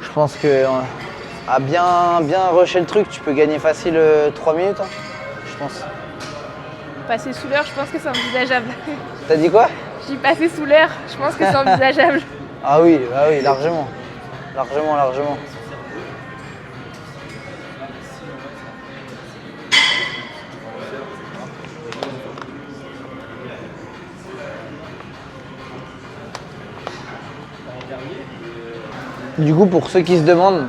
A: je pense que à bien rusher le truc, tu peux gagner facile 3 minutes, hein, je pense.
B: Passer sous l'heure, je pense que c'est envisageable.
A: T'as dit quoi?
B: J'ai passé sous l'heure, je pense que c'est envisageable.
A: Ah oui, largement. Largement. Du coup, pour ceux qui se demandent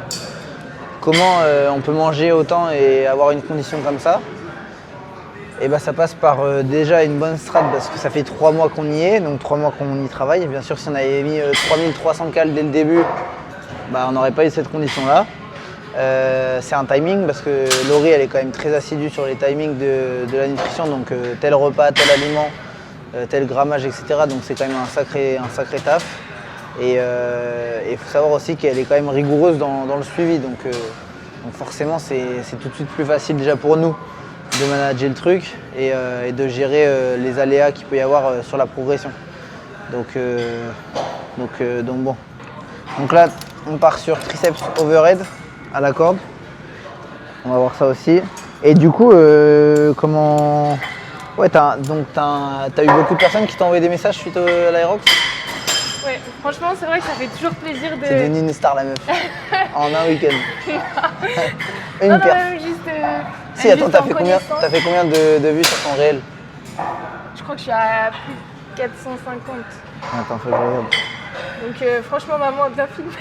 A: comment on peut manger autant et avoir une condition comme ça, et ben ça passe par déjà une bonne strat parce que ça fait 3 mois qu'on y est, donc 3 mois qu'on y travaille. Et bien sûr, si on avait mis 3300 cales dès le début, bah, on n'aurait pas eu cette condition-là. C'est un timing parce que Laurie, elle est quand même très assidue sur les timings de la nutrition, donc tel repas, tel aliment, tel grammage, etc. Donc c'est quand même un sacré taf. Et il faut savoir aussi qu'elle est quand même rigoureuse dans le suivi, donc forcément c'est tout de suite plus facile déjà pour nous de manager le truc et de gérer les aléas qu'il peut y avoir sur la progression. Donc bon. Donc là on part sur triceps overhead à la corde. On va voir ça aussi. Et du coup comment... Ouais, t'as eu beaucoup de personnes qui t'ont envoyé des messages suite à l'Aerox?
B: Ouais, franchement, c'est vrai que ça fait toujours plaisir de...
A: C'est devenu une star la meuf, en un week-end.
B: Non, même juste...
A: Si, attends, t'as fait combien de vues sur ton réel?
B: Je crois que je suis à plus de 450.
A: Attends, faut que je regarde.
B: Donc franchement, maman a bien filmé.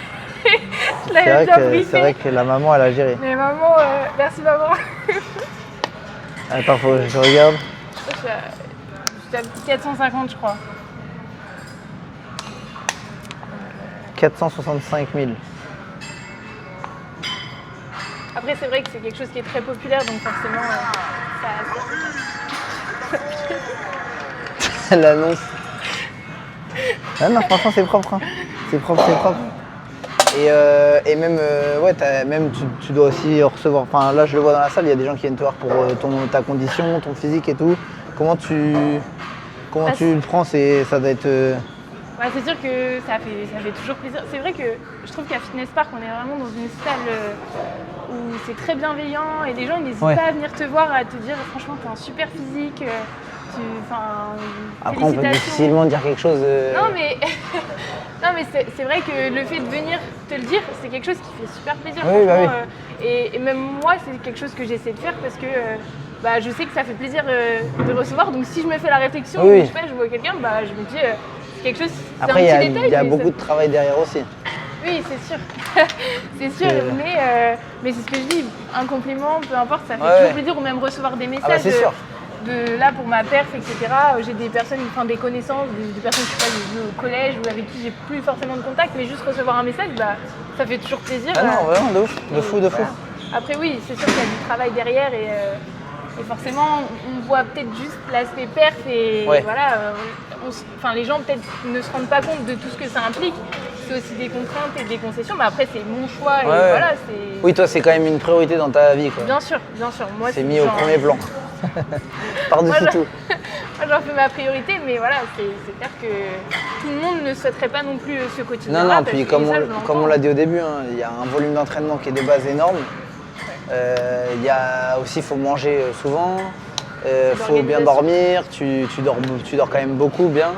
B: Je l'avais bien briefé.
A: C'est vrai que la maman, elle a géré.
B: Mais maman, merci maman.
A: Attends, faut que je regarde.
B: Je suis à plus de 450, je crois.
A: 465 000.
B: Après, c'est vrai que c'est quelque chose qui est très populaire, donc forcément, ça...
A: L'annonce. Ah non, franchement, c'est propre. Hein. C'est propre. Et même, tu dois aussi recevoir. Enfin, là, je le vois dans la salle, il y a des gens qui viennent te voir pour ta condition, ton physique et tout. Comment tu le prends? Ça doit être.
B: Ouais, c'est sûr que ça fait toujours plaisir. C'est vrai que je trouve qu'à Fitness Park, on est vraiment dans une salle où c'est très bienveillant et les gens ils n'hésitent pas à venir te voir, à te dire franchement t'as un super physique.
A: Après on peut difficilement dire quelque chose.
B: Non mais c'est vrai que le fait de venir te le dire, c'est quelque chose qui fait super plaisir.
A: Oui, bah oui.
B: Et même moi, c'est quelque chose que j'essaie de faire parce que je sais que ça fait plaisir de recevoir. Donc si je me fais la réflexion, je sais pas, je vois quelqu'un, je me dis quelque chose.
A: Après il y a beaucoup de travail derrière aussi.
B: Oui, c'est sûr. C'est sûr, mais c'est ce que je dis, un compliment, peu importe, ça fait toujours plaisir, ou même recevoir des messages.
A: C'est sûr.
B: Là pour ma perf, etc. J'ai des personnes, des connaissances, des personnes que j'ai vues au collège ou avec qui j'ai plus forcément de contact, mais juste recevoir un message, ça fait toujours plaisir.
A: Ah non, vraiment, de ouf, de fou.
B: Voilà. Après oui, c'est sûr qu'il y a du travail derrière et forcément on voit peut-être juste l'aspect perf et voilà, les gens peut-être ne se rendent pas compte de tout ce que ça implique. C'est aussi des contraintes et des concessions, mais après c'est mon choix et voilà.
A: Oui, toi c'est quand même une priorité dans ta vie quoi.
B: Bien sûr. Moi
A: c'est mis au premier plan. Par-dessus tout.
B: Moi j'en fais ma priorité, mais voilà, c'est clair que tout le monde ne souhaiterait pas non plus ce quotidien.
A: Non, puis comme on l'a dit au début, il y a un volume d'entraînement qui est de base énorme. Il y a aussi, faut manger souvent, faut bien dormir, tu dors quand même beaucoup bien.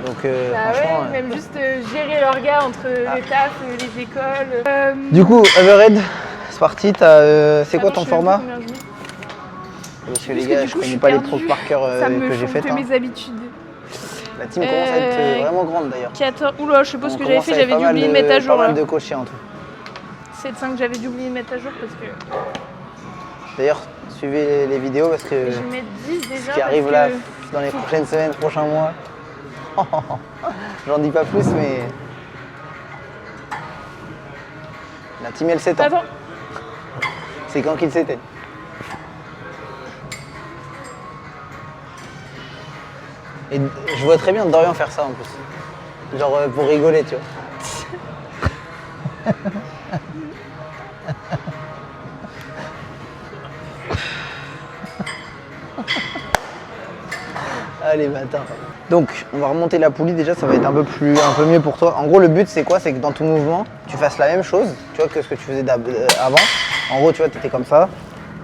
A: Donc franchement...
B: même juste gérer l'orga entre le taf, les écoles.
A: Du coup, overhead, c'est parti, c'est quoi ton format? Parce que les gars, je connais pas les trop par cœur que j'ai fait.
B: Ça me mes habitudes.
A: La team commence à être vraiment grande d'ailleurs.
B: 14... Oula, je sais pas ce que j'avais fait, j'avais dû oublier de mettre à jour.
A: Pas mal de coachés en tout.
B: 7-5, j'avais dû oublier de mettre à jour parce que...
A: D'ailleurs, suivez les vidéos parce que
B: Je vais mettre 10 déjà.
A: ce qui arrive
B: parce
A: là
B: que-
A: dans les prochaines semaines, prochains mois. J'en dis pas plus, mais la team elle s'éteint.
B: Attends.
A: C'est quand qu'il s'éteint. Et je vois très bien Dorian faire ça en plus. Genre pour rigoler, tu vois. Allez, bâtard. Donc, on va remonter la poulie. Déjà, ça va être un peu mieux pour toi. En gros, le but, c'est quoi? C'est que dans ton mouvement, tu fasses la même chose, tu vois, que ce que tu faisais avant. En gros, tu vois, tu étais comme ça.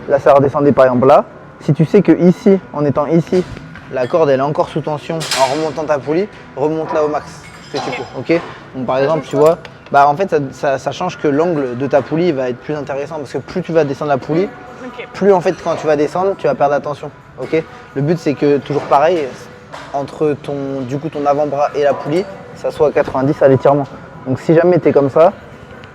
A: Là, ça redescendait par exemple là. Si tu sais que ici, en étant ici, la corde, elle est encore sous tension, en remontant ta poulie, remonte là au max que tu peux, ok? Donc, par exemple, tu vois, bah en fait, ça change que l'angle de ta poulie va être plus intéressant parce que plus tu vas descendre la poulie,
B: Ok.
A: plus en fait quand tu vas descendre, tu vas perdre la tension. Ok. Le but c'est que toujours pareil, entre ton avant-bras et la poulie, ça soit à 90 à l'étirement. Donc si jamais tu es comme ça,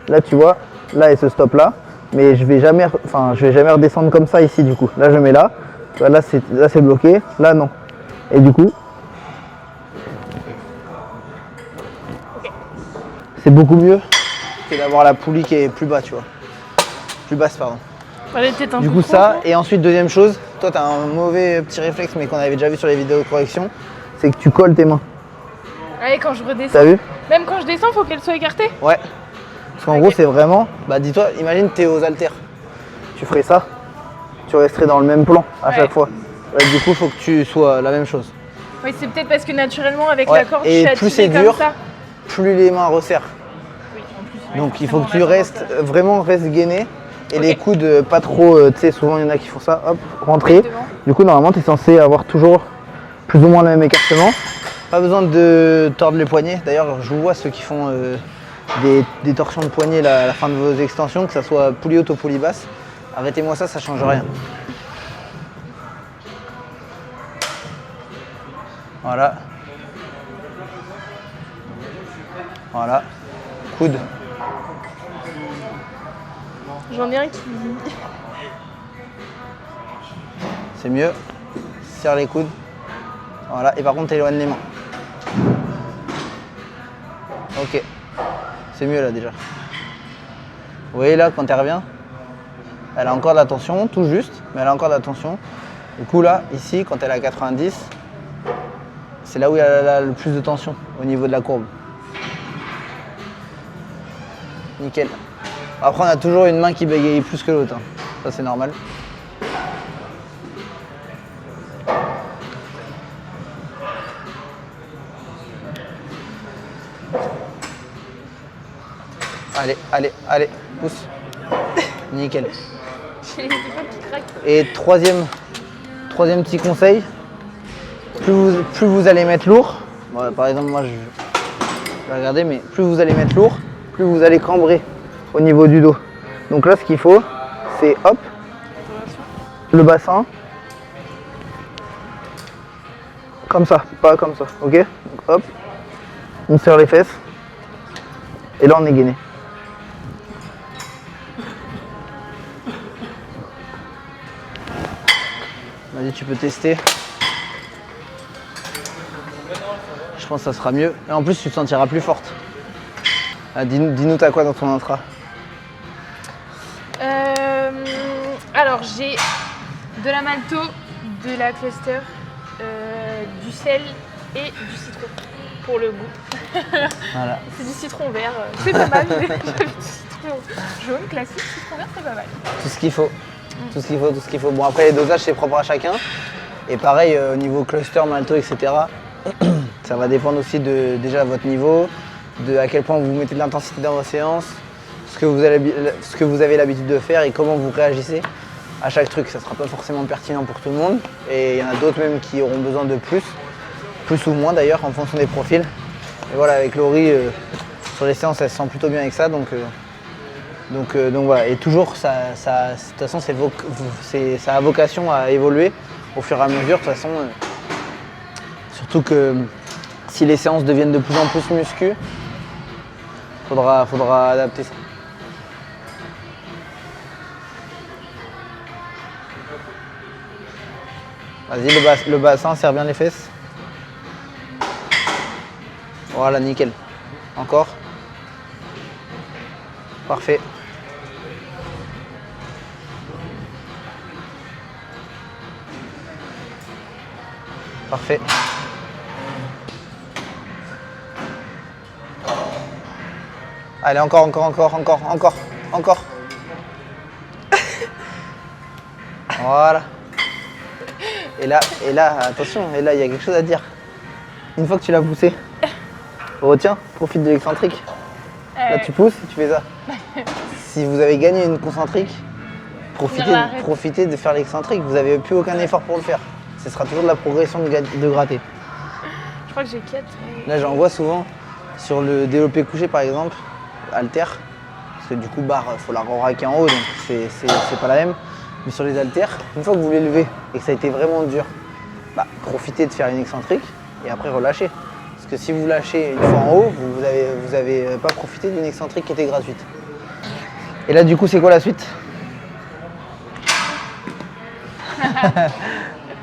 A: là tu vois, là elle se stoppe là, mais je vais jamais redescendre comme ça ici du coup. Là je mets là, tu vois, là c'est bloqué, là non. Et du coup, c'est beaucoup mieux que d'avoir la poulie qui est plus bas, tu vois. Plus basse, pardon.
B: Allez, peut-être un
A: Du
B: peu
A: coup
B: trop,
A: ça,
B: non
A: et ensuite deuxième chose, toi tu as un mauvais petit réflexe mais qu'on avait déjà vu sur les vidéos de correction, c'est que tu colles tes mains.
B: Allez, quand je redescends.
A: T'as vu?
B: Même quand je descends, faut qu'elle soit écartée.
A: Ouais. Parce qu'en gros c'est vraiment, bah dis-toi, imagine t'es aux haltères. Tu ferais ça, tu resterais dans le même plan à
B: Ouais.
A: chaque fois. Ouais, du coup faut que tu sois la même chose.
B: Oui, c'est peut-être parce que naturellement, avec
A: Ouais,
B: la corde,
A: et
B: je suis
A: plus c'est
B: attirée
A: dur,
B: comme ça.
A: plus les mains resserrent.
B: Oui, en plus, ouais,
A: Donc il faut que
B: forcément,
A: tu
B: on a
A: restes,
B: tendance
A: vraiment reste gainé. Et
B: Ok.
A: les coudes pas trop, tu sais, souvent il y en a qui font ça, hop, rentrer.
B: Oui, devant.
A: Du coup normalement tu es censé avoir toujours plus ou moins le même écartement. Pas besoin de tordre les poignets. D'ailleurs je vous vois ceux qui font des torsions de poignets à la fin de vos extensions, que ça soit poulie haute ou poulie basse. Arrêtez-moi ça change rien. Voilà. Voilà. Coude.
B: J'en ai un qui.
A: C'est mieux. Serre les coudes. Voilà. Et par contre, t'éloignes les mains. Ok. C'est mieux là déjà. Vous voyez là, quand elle revient, elle a encore de la tension, tout juste, mais elle a encore de la tension. Du coup là, ici, quand elle est à 90, c'est là où il y a le plus de tension au niveau de la courbe. Nickel. Après, on a toujours une main qui bégaye plus que l'autre. Hein. Ça, c'est normal. Allez, allez, allez, pousse. Nickel.
B: J'ai les épaules qui craquent.
A: Et troisième petit conseil, plus vous allez mettre lourd, bon, par exemple moi je vais regarder, mais plus vous allez mettre lourd, plus vous allez cambrer au niveau du dos. Donc là ce qu'il faut, c'est hop, le bassin, comme ça, pas comme ça, ok? Donc, hop, on serre les fesses, et là on est gainé. Vas-y, tu peux tester. Je pense que ça sera mieux. Et en plus, tu te sentiras plus forte. Ah, dis-nous t'as quoi dans ton intra?
B: Alors, j'ai de la malto, de la cluster, du sel et du citron pour le goût.
A: Voilà.
B: C'est du citron vert, c'est pas mal. J'avais du citron jaune classique, citron vert, c'est pas mal.
A: Tout ce qu'il faut. Tout ce qu'il faut, tout ce qu'il faut. Bon, après, les dosages, c'est propre à chacun. Et pareil, au niveau cluster, malto, etc., ça va dépendre aussi de déjà votre niveau, de à quel point vous mettez de l'intensité dans vos séances, ce que vous avez l'habitude de faire et comment vous réagissez à chaque truc. Ça ne sera pas forcément pertinent pour tout le monde. Et il y en a d'autres même qui auront besoin de plus ou moins d'ailleurs, en fonction des profils. Et voilà, avec Laurie, sur les séances, elle se sent plutôt bien avec ça. Donc voilà, et toujours, de toute façon, ça a vocation à évoluer au fur et à mesure. De toute façon, surtout que si les séances deviennent de plus en plus muscu, faudra adapter ça. Vas-y, le bassin, serre bien les fesses. Voilà, nickel. Encore. Parfait. Parfait. Allez, encore. Voilà. Et là, attention, et là, il y a quelque chose à dire. Une fois que tu l'as poussé, retiens, profite de l'excentrique. Là, tu pousses et tu fais ça. Si vous avez gagné une concentrique, profitez de faire l'excentrique. Vous n'avez plus aucun effort pour le faire. Ce sera toujours de la progression de gratter.
B: Je crois que j'ai 4.
A: Là, j'en vois souvent sur le développé couché, par exemple, haltère. Parce que du coup, barre, il faut la raquer en haut, donc c'est pas la même. Mais sur les haltères, une fois que vous les levez et que ça a été vraiment dur, profitez de faire une excentrique et après relâchez. Parce que si vous lâchez une fois en haut, vous avez pas profité d'une excentrique qui était gratuite. Et là, du coup, c'est quoi la suite?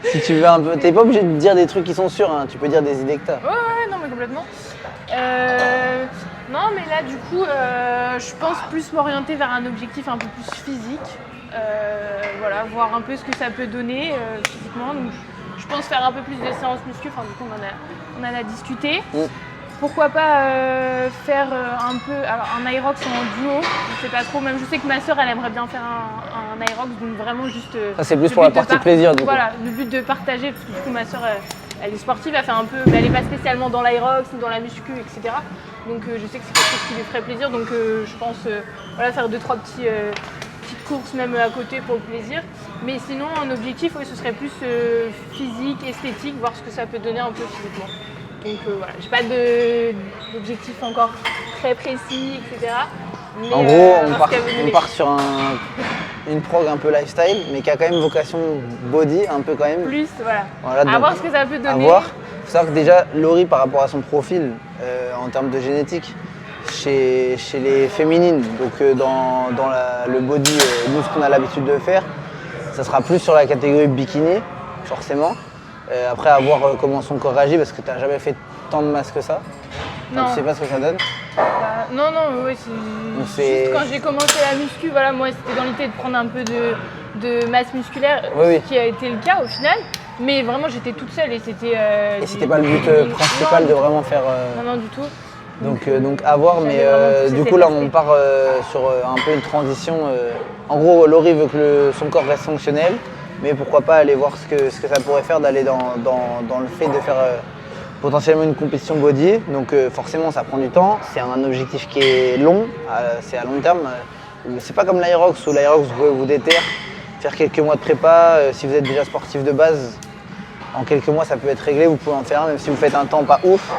A: Si tu veux un peu, t'es pas obligé de dire des trucs qui sont sûrs, hein. Tu peux dire des idées que t'as.
B: Ouais, non mais complètement. Non mais là du coup, je pense plus m'orienter vers un objectif un peu plus physique. Voilà, voir un peu ce que ça peut donner physiquement. Donc, je pense faire un peu plus de séances muscu. Enfin, du coup, on en a discuté. Pourquoi pas faire un peu un Aerox en duo. Je sais pas trop. Même je sais que ma soeur, elle aimerait bien faire un Aerox. Donc vraiment juste.
A: Ça c'est plus pour la partie plaisir. Du coup.
B: Voilà, le but de partager parce que du coup ma soeur, elle est sportive, elle fait un peu, mais elle est pas spécialement dans l'Aerox ni dans la muscu, etc. Donc je sais que c'est quelque chose qui lui ferait plaisir. Donc je pense voilà, faire 2-3 petites courses même à côté pour le plaisir. Mais sinon, un objectif, oui, ce serait plus physique, esthétique, voir ce que ça peut donner un peu physiquement. Donc voilà, j'ai pas d'objectif encore très précis, etc. Mais,
A: en gros, on part sur une prog un peu lifestyle, mais qui a quand même vocation body, un peu quand même.
B: Plus, voilà.
A: Donc,
B: à voir ce que ça peut donner.
A: À voir. Il faut savoir que déjà, Laurie, par rapport à son profil, en termes de génétique, chez les féminines, donc dans le body, nous ce qu'on a l'habitude de faire, ça sera plus sur la catégorie bikini, forcément. Après, à voir comment son corps réagit, parce que tu n'as jamais fait tant de masse que ça.
B: Non.
A: Tu sais pas ce que ça donne.
B: Non, oui, c'est juste quand j'ai commencé la muscu, voilà, moi c'était dans l'idée de prendre un peu de masse musculaire,
A: oui.
B: Ce qui a été le cas au final. Mais vraiment, j'étais toute seule et c'était.
A: Et c'était pas le but principal de vraiment faire.
B: Non, du tout.
A: Donc à voir, mais du coup là on part sur un peu une transition. En gros, Laurie veut que son corps reste fonctionnel, mais pourquoi pas aller voir ce que ça pourrait faire d'aller dans le fait de faire potentiellement une compétition body. Donc forcément ça prend du temps, c'est un objectif qui est long, c'est à long terme. C'est pas comme l'Aerox où l'Aerox vous pouvez vous déterre, faire quelques mois de prépa. Si vous êtes déjà sportif de base, en quelques mois ça peut être réglé, vous pouvez en faire un même si vous faites un temps pas ouf.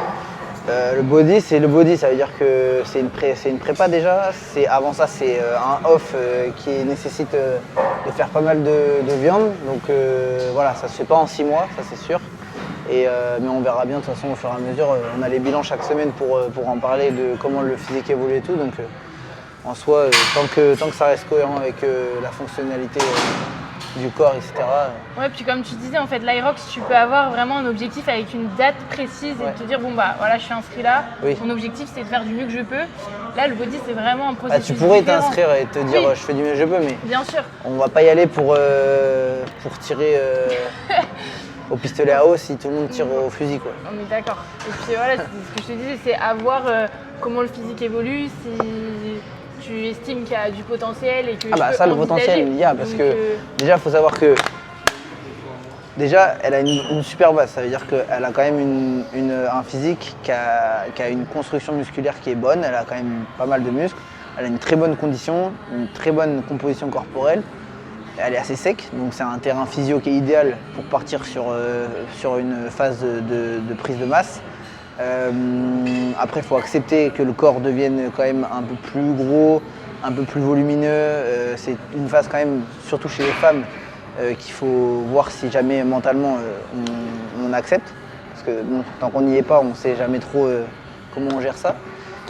A: Le body, c'est le body, ça veut dire que c'est une prépa déjà. Avant ça, c'est un off qui nécessite de faire pas mal de viande. Donc voilà, ça se fait pas en 6 mois, ça c'est sûr. Mais on verra bien de toute façon au fur et à mesure. On a les bilans chaque semaine pour en parler de comment le physique évolue et tout. Donc en soi, tant que ça reste cohérent avec la fonctionnalité du corps, etc.
B: Ouais, puis comme tu disais, en fait, l'Aerox, tu peux avoir vraiment un objectif avec une date précise et te dire, bon bah voilà, je suis inscrit là, mon objectif c'est de faire du mieux que je peux. Là, le body, c'est vraiment un processus.
A: Tu pourrais
B: différent.
A: t'inscrire et te dire, je fais du mieux que je peux, mais
B: bien sûr.
A: On va pas y aller pour tirer au pistolet à eau si tout le monde tire au fusil, quoi.
B: On est d'accord. Et puis voilà, ce que je te disais, c'est à voir comment le physique évolue, si tu estimes qu'il y a du potentiel et que
A: ça, le potentiel, il y a, parce que déjà, il faut savoir que déjà, elle a une super base. Ça veut dire qu'elle a quand même un physique qui a une construction musculaire qui est bonne. Elle a quand même pas mal de muscles. Elle a une très bonne condition, une très bonne composition corporelle. Elle est assez sec, donc c'est un terrain physio qui est idéal pour partir sur une phase de prise de masse. Après, il faut accepter que le corps devienne quand même un peu plus gros, un peu plus volumineux. C'est une phase quand même, surtout chez les femmes, qu'il faut voir si jamais mentalement on accepte. Parce que bon, tant qu'on n'y est pas, on ne sait jamais trop comment on gère ça.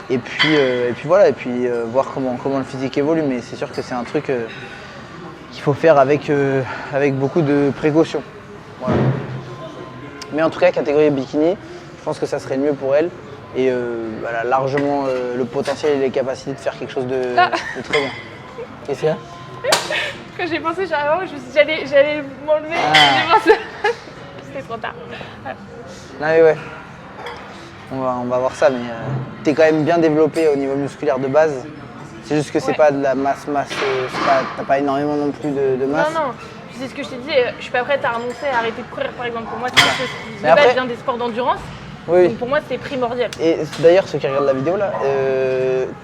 A: Et puis voilà, voir comment le physique évolue. Mais c'est sûr que c'est un truc qu'il faut faire avec beaucoup de précaution. Voilà. Mais en tout cas, catégorie bikini, je pense que ça serait le mieux pour elle. Et elle a largement le potentiel et les capacités de faire quelque chose de très bien. Qu'est-ce qu'il y a?
B: Quand j'ai pensé, je me suis dit, j'allais m'enlever. J'ai pensé. C'était trop tard.
A: Non mais ouais. On va voir ça, mais t'es quand même bien développé au niveau musculaire de base. C'est juste que c'est pas de la masse, t'as pas énormément non plus de masse.
B: Non, c'est ce que je t'ai dit, je suis pas prête à renoncer à arrêter de courir par exemple. Pour moi, c'est quelque chose qui
A: Mais après-
B: vient des sports d'endurance.
A: Oui.
B: Donc pour moi, c'est primordial.
A: Et d'ailleurs, ceux qui regardent la vidéo là,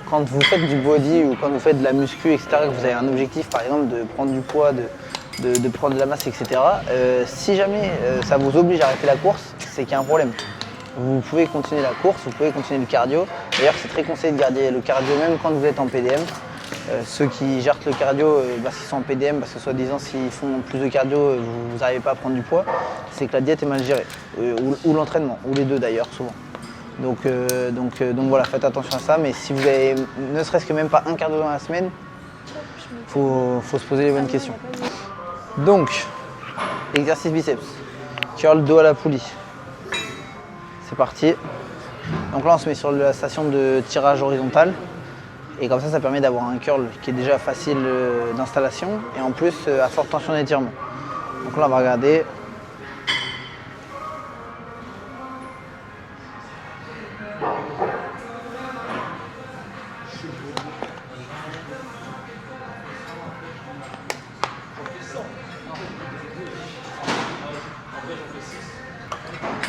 A: quand vous faites du body ou quand vous faites de la muscu, etc., que vous avez un objectif par exemple de prendre du poids, de prendre de la masse, etc., si jamais ça vous oblige à arrêter la course, c'est qu'il y a un problème. Vous pouvez continuer la course, vous pouvez continuer le cardio. D'ailleurs, c'est très conseillé de garder le cardio même quand vous êtes en PDM. Ceux qui gèrent le cardio parce qu'ils sont en PDM, parce que soi-disant s'ils font plus de cardio, vous n'arrivez pas à prendre du poids, c'est que la diète est mal gérée, ou l'entraînement, ou les deux d'ailleurs souvent. Donc voilà, faites attention à ça, mais si vous avez ne serait-ce que même pas un cardio dans la semaine, faut se poser les bonnes questions. Donc, exercice biceps, curl dos à la poulie. C'est parti. Donc là on se met sur la station de tirage horizontal. Et comme ça permet d'avoir un curl qui est déjà facile d'installation et en plus à forte tension d'étirement. Donc là on va regarder.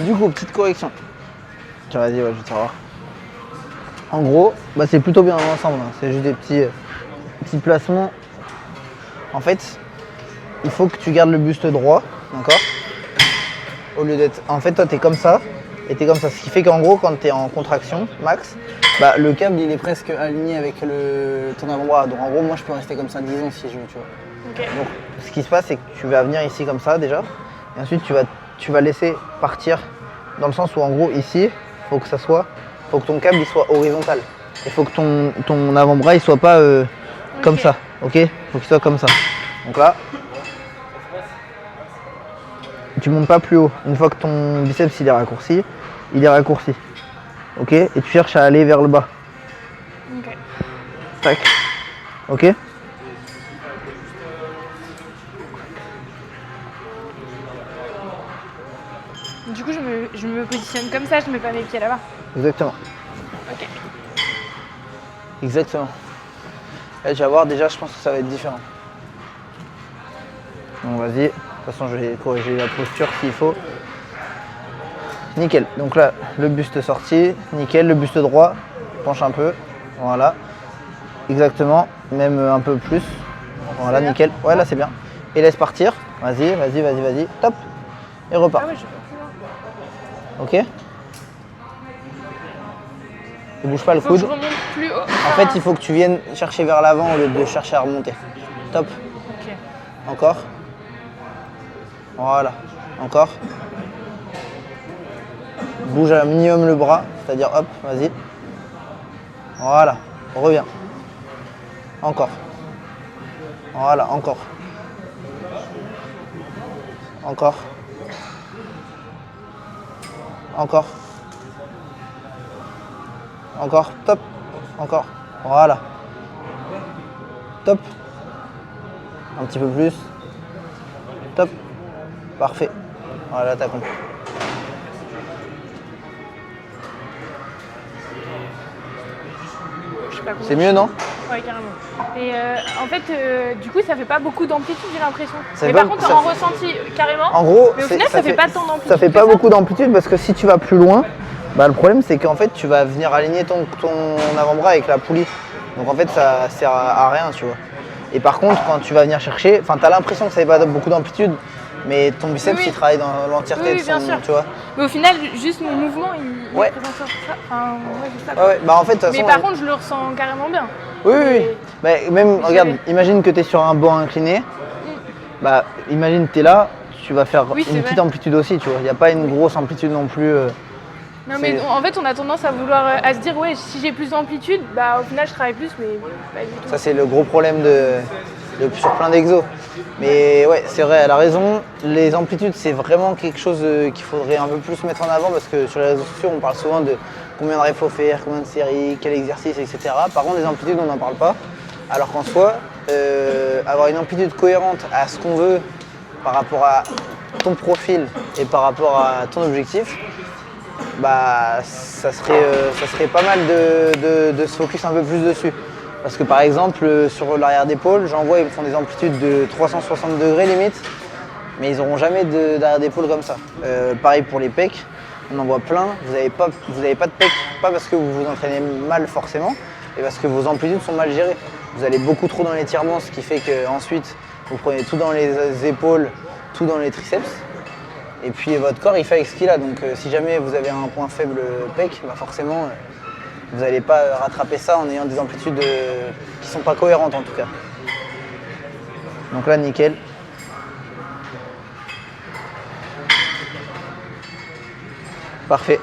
A: Du coup, petite correction. Tiens, vas-y, ouais, je vais te voir. En gros, c'est plutôt bien dans l'ensemble, hein. C'est juste des petits placements. En fait, il faut que tu gardes le buste droit, d'accord? Au lieu d'être... En fait, toi, t'es comme ça et t'es comme ça. Ce qui fait qu'en gros, quand t'es en contraction, max, le câble, il est presque aligné avec ton avant-bras. Donc en gros, moi, je peux rester comme ça 10 ans si je veux, tu vois.
B: Okay.
A: Donc, ce qui se passe, c'est que tu vas venir ici comme ça, déjà. Et ensuite, tu vas laisser partir dans le sens où, en gros, ici, faut que ton câble il soit horizontal. Il faut que ton avant-bras il soit pas comme ça, ok? Faut qu'il soit comme ça. Donc là, tu montes pas plus haut. Une fois que ton biceps il est raccourci, ok? Et tu cherches à aller vers le bas.
B: Ok.
A: Tac. Ok?
B: Du coup, je me positionne comme ça, je mets pas mes pieds là-bas.
A: Exactement.
B: Ok.
A: Exactement. Là, tu vas voir, déjà, je pense que ça va être différent. Bon, vas-y. De toute façon, je vais corriger la posture s'il faut. Nickel. Donc là, le buste sorti. Nickel. Le buste droit. Penche un peu. Voilà. Exactement. Même un peu plus. Voilà, nickel. Ouais, là, c'est bien. Et laisse partir. Vas-y, vas-y, vas-y, vas-y. Top. Et repars.
B: Ah ouais, je vais pas plus loin.
A: Ok? Ne bouge pas le
B: Faut que je
A: coude.
B: remonte plus haut.
A: En fait, il faut que tu viennes chercher vers l'avant au lieu de chercher à remonter. Top.
B: Ok.
A: Encore. Voilà. Encore. Bouge un minimum le bras, c'est-à-dire hop, vas-y. Voilà. Reviens. Encore. Voilà, encore. Encore. Encore. Encore. Top. Encore. Voilà. Top. Un petit peu plus. Top. Parfait. Voilà, t'as compris.
B: Je sais pas comment.
A: C'est mieux, non?
B: Ouais, carrément. Et en fait, du coup, ça fait pas beaucoup d'amplitude, j'ai l'impression.
A: Ça
B: Mais
A: fait
B: par
A: pas-
B: contre,
A: ça-
B: en ressenti carrément.
A: En gros,
B: Mais au final, ça fait pas tant d'amplitude.
A: Ça fait
B: que
A: pas beaucoup d'amplitude parce que si tu vas plus loin, le problème c'est qu'en fait tu vas venir aligner ton avant-bras avec la poulie. Donc en fait ça sert à rien, tu vois. Et par contre, quand tu vas venir chercher, t'as l'impression que ça fait pas beaucoup d'amplitude, mais ton biceps
B: Oui.
A: il travaille dans l'entièreté
B: Oui,
A: de
B: bien
A: son,
B: sûr.
A: tu vois.
B: Mais au final, juste mon mouvement, il
A: Ouais.
B: représente ça. Enfin, ouais, c'est ça. Quoi.
A: Ouais, en fait de toute
B: Mais
A: façon.
B: par contre, je le ressens carrément bien.
A: Oui. Même,
B: Mais
A: regarde,
B: j'avais-
A: imagine que tu es sur un banc incliné. Imagine que tu es là, tu vas faire
B: Oui, c'est
A: une petite
B: vrai.
A: amplitude aussi, tu vois. Il n'y a pas une grosse amplitude non plus.
B: Non, mais
A: C'est-
B: en fait, on a tendance à vouloir, à se dire, ouais, si j'ai plus d'amplitude, au final, je travaille plus, mais pas du tout.
A: Ça, c'est le gros problème sur plein d'exos. Mais ouais, c'est vrai, elle a raison. Les amplitudes, c'est vraiment quelque chose qu'il faudrait un peu plus mettre en avant parce que sur les réseaux sociaux, on parle souvent de combien de reps il faut faire, combien de séries, quel exercice, etc. Par contre, les amplitudes, on n'en parle pas. Alors qu'en soi, avoir une amplitude cohérente à ce qu'on veut par rapport à ton profil et par rapport à ton objectif, bah, ça serait pas mal de se focus un peu plus dessus. Parce que par exemple, sur l'arrière d'épaule, j'en vois, ils me font des amplitudes de 360 degrés limite, mais ils n'auront jamais d'arrière d'épaule comme ça. Pareil pour les pecs, on en voit plein, vous n'avez pas de pecs, pas parce que vous vous entraînez mal forcément, et parce que vos amplitudes sont mal gérées. Vous allez beaucoup trop dans l'étirement, ce qui fait qu'ensuite, vous prenez tout dans les épaules, tout dans les triceps, et puis votre corps il fait avec ce qu'il a. Donc si jamais vous avez un point faible pec, bah forcément vous n'allez pas rattraper ça en ayant des amplitudes qui ne sont pas cohérentes en tout cas. Donc là nickel. Parfait.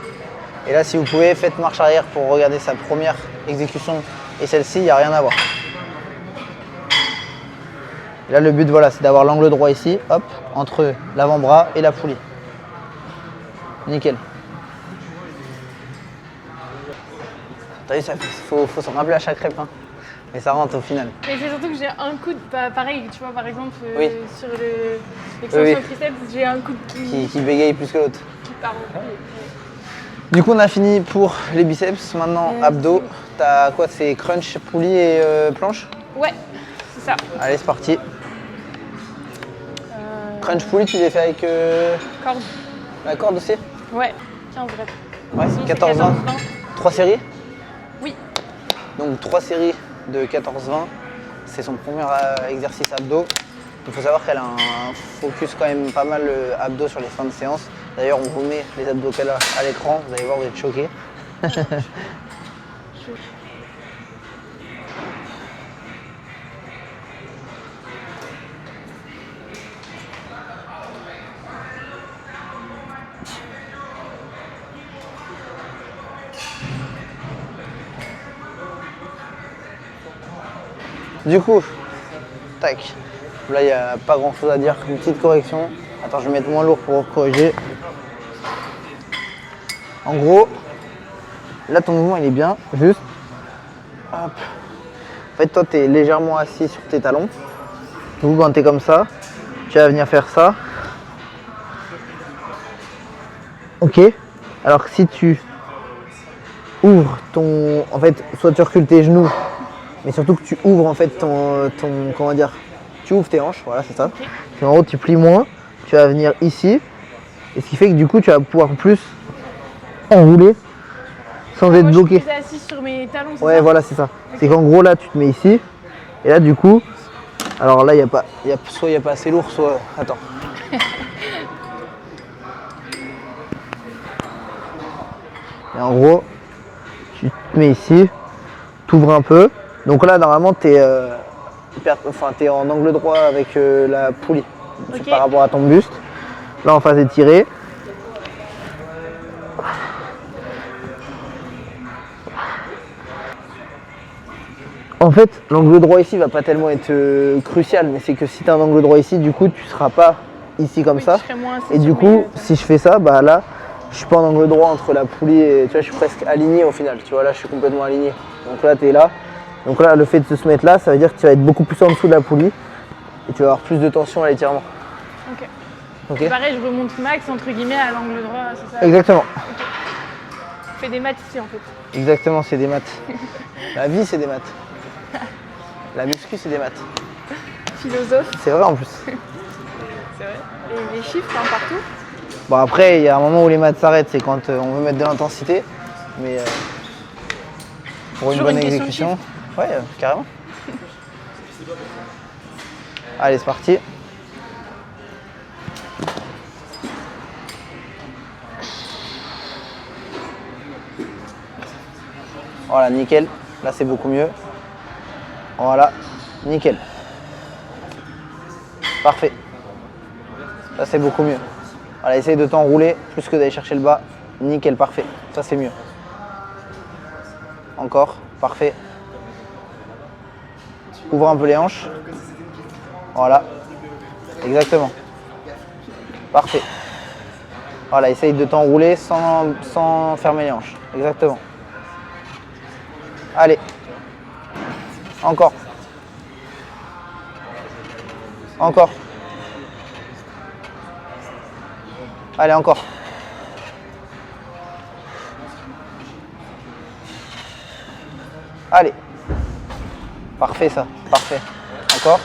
A: Et là si vous pouvez, faites marche arrière pour regarder sa première exécution et celle-ci, il n'y a rien à voir. Et là le but voilà, c'est d'avoir l'angle droit ici, hop, entre l'avant-bras et la poulie. Nickel. T'as vu, faut s'en rappeler à chaque rep, hein. Mais ça rentre au final.
B: Mais c'est surtout que j'ai un coude, pareil, tu vois, par exemple,
A: oui.
B: sur l'extension triceps, j'ai un coude
A: qui bégaye plus que l'autre.
B: Qui part.
A: Du coup, on a fini pour les biceps. Maintenant, abdos. T'as quoi? C'est crunch, poulie et planche?
B: Ouais, c'est ça.
A: Allez, c'est parti. Crunch, poulie, tu les fais avec
B: corde.
A: La corde aussi?
B: Ouais, 15 reps.
A: Ouais,
B: Sinon,
A: 14-20. 3 séries?
B: Oui.
A: Donc 3 séries de 14-20. C'est son premier exercice abdos. Il faut savoir qu'elle a un focus quand même pas mal abdos sur les fins de séance. D'ailleurs, on vous met les abdos qu'elle a à l'écran. Vous allez voir, vous êtes choqués. Du coup, tac. Là, il n'y a pas grand chose à dire. Une petite correction. Attends, je vais mettre moins lourd pour corriger. En gros, là, ton mouvement, il est bien. Juste. Hop. En fait, toi, tu es légèrement assis sur tes talons. Du coup, quand tu es comme ça, tu vas venir faire ça. Ok. Alors que si tu ouvres ton... En fait, soit tu recules tes genoux, mais surtout que tu ouvres en fait ton comment dire, tu ouvres tes hanches, voilà c'est ça.
B: Okay.
A: Et en gros tu plies moins, tu vas venir ici, et ce qui fait que du coup tu vas pouvoir plus enrouler sans être bloqué.
B: Je suis assis sur mes talons.
A: Ouais
B: ça
A: voilà c'est ça.
B: Okay.
A: C'est qu'en gros là tu te mets ici, et là du coup, alors là soit il n'y a pas assez lourd, soit attends. Et en gros, tu te mets ici, tu ouvres un peu. Donc là, normalement, tu es en angle droit avec la poulie okay. Par rapport à ton buste. Là, en phase étirée. En fait, l'angle droit ici va pas tellement être crucial, mais c'est que si tu as un angle droit ici, du coup, tu seras pas ici comme ça. Et du coup, si je fais ça, bah là, je suis pas en angle droit entre la poulie et tu vois, je suis presque aligné au final. Tu vois, là, je suis complètement aligné. Donc là, tu es là. Donc là, le fait de se mettre là, ça veut dire que tu vas être beaucoup plus en dessous de la poulie et tu vas avoir plus de tension à l'étirement.
B: Ok.
A: Okay.
B: Pareil, je remonte max entre guillemets à l'angle droit, c'est ça?
A: Exactement.
B: Okay. Je fais des maths ici en fait.
A: Exactement, c'est des maths. La vie, c'est des maths. La muscu, c'est des maths.
B: Philosophe.
A: C'est vrai en plus.
B: C'est vrai. Et les chiffres hein, partout.
A: Bon après, il y a un moment où les maths s'arrêtent, c'est quand on veut mettre de l'intensité. Mais pour une bonne exécution. Ouais, carrément. Allez, c'est parti. Voilà, nickel. Là, c'est beaucoup mieux. Voilà, nickel. Parfait. Ça, c'est beaucoup mieux. Voilà, essaye de t'enrouler plus que d'aller chercher le bas. Nickel, parfait. Ça, c'est mieux. Encore, parfait. Ouvre un peu les hanches. Voilà. Exactement. Parfait. Voilà, essaye de t'enrouler sans fermer les hanches. Exactement. Allez. Encore. Encore. Allez, encore. Allez. Parfait ça. Parfait. Encore.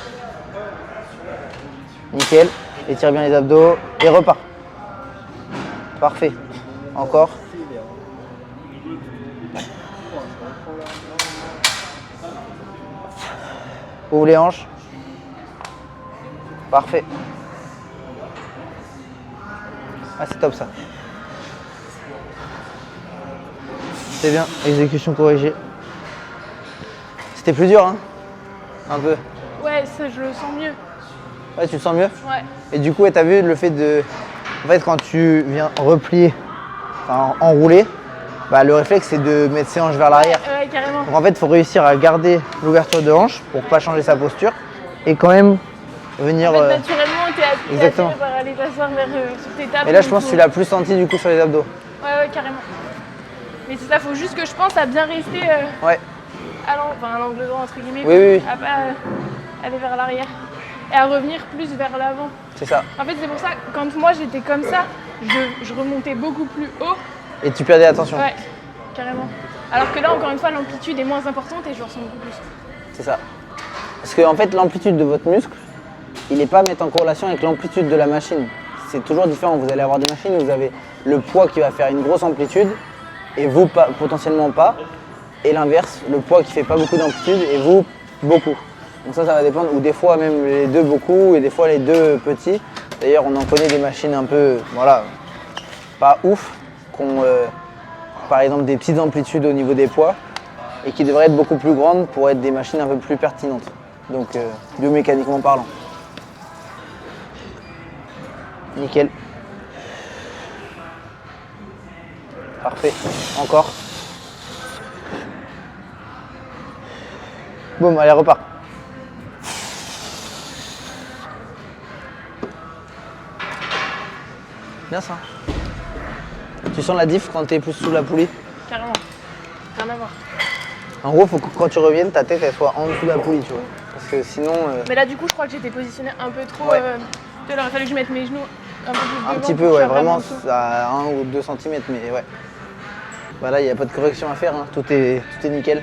A: Nickel. Étire bien les abdos et repars. Parfait. Encore. Ouvre les hanches. Parfait. Ah, c'est top ça. C'est bien. Exécution corrigée. C'était plus dur, hein? Un peu.
B: Ouais, ça je le sens mieux.
A: Ouais, tu le sens mieux?
B: Ouais.
A: Et du coup, ouais, t'as vu le fait de... En fait, quand tu viens replier, enfin enrouler, bah, le réflexe c'est de mettre ses hanches vers l'arrière.
B: Ouais, carrément.
A: Donc en fait, il faut réussir à garder l'ouverture de hanche pour pas changer sa posture et quand même venir...
B: En fait, naturellement, t'es
A: exactement.
B: attiré par aller t'asseoir sur tes tables.
A: Et là, je pense que tu l'as plus senti du coup sur les abdos.
B: Ouais, carrément. Mais c'est ça, faut juste que je pense à bien rester
A: Ouais.
B: à l'angle droit, entre guillemets.
A: Oui.
B: À pas aller vers l'arrière. Et à revenir plus vers l'avant.
A: C'est ça.
B: En fait, c'est pour ça, quand moi j'étais comme ça, je remontais beaucoup plus haut.
A: Et tu perdais attention.
B: Ouais, carrément. Alors que là, encore une fois, l'amplitude est moins importante et je ressens beaucoup plus.
A: C'est ça. Parce que en fait, l'amplitude de votre muscle, il n'est pas à mettre en corrélation avec l'amplitude de la machine. C'est toujours différent. Vous allez avoir des machines où vous avez le poids qui va faire une grosse amplitude et vous pas, potentiellement pas. Et l'inverse, le poids qui fait pas beaucoup d'amplitude et vous beaucoup. Donc ça va dépendre, ou des fois même les deux beaucoup et des fois les deux petits. D'ailleurs, on en connaît des machines un peu, voilà, pas ouf, qui ont par exemple des petites amplitudes au niveau des poids et qui devraient être beaucoup plus grandes pour être des machines un peu plus pertinentes. Donc biomécaniquement parlant. Nickel. Parfait. Encore. Boum, allez, repart. Bien ça. Tu sens la diff quand tu es plus sous la poulie?
B: Carrément. Rien à voir.
A: En gros, il faut que quand tu reviennes, ta tête elle soit en dessous de la poulie, tu vois. Parce que sinon...
B: Mais là, du coup, je crois que j'étais positionnée un peu trop.
A: Ouais.
B: Il aurait fallu que je mette mes genoux un peu plus devant.
A: Un petit
B: pour
A: peu,
B: que je
A: ouais,
B: sois
A: vraiment
B: en dessous.
A: à 1 ou 2 cm, mais ouais. Bah là, il n'y a pas de correction à faire, hein. Tout est nickel.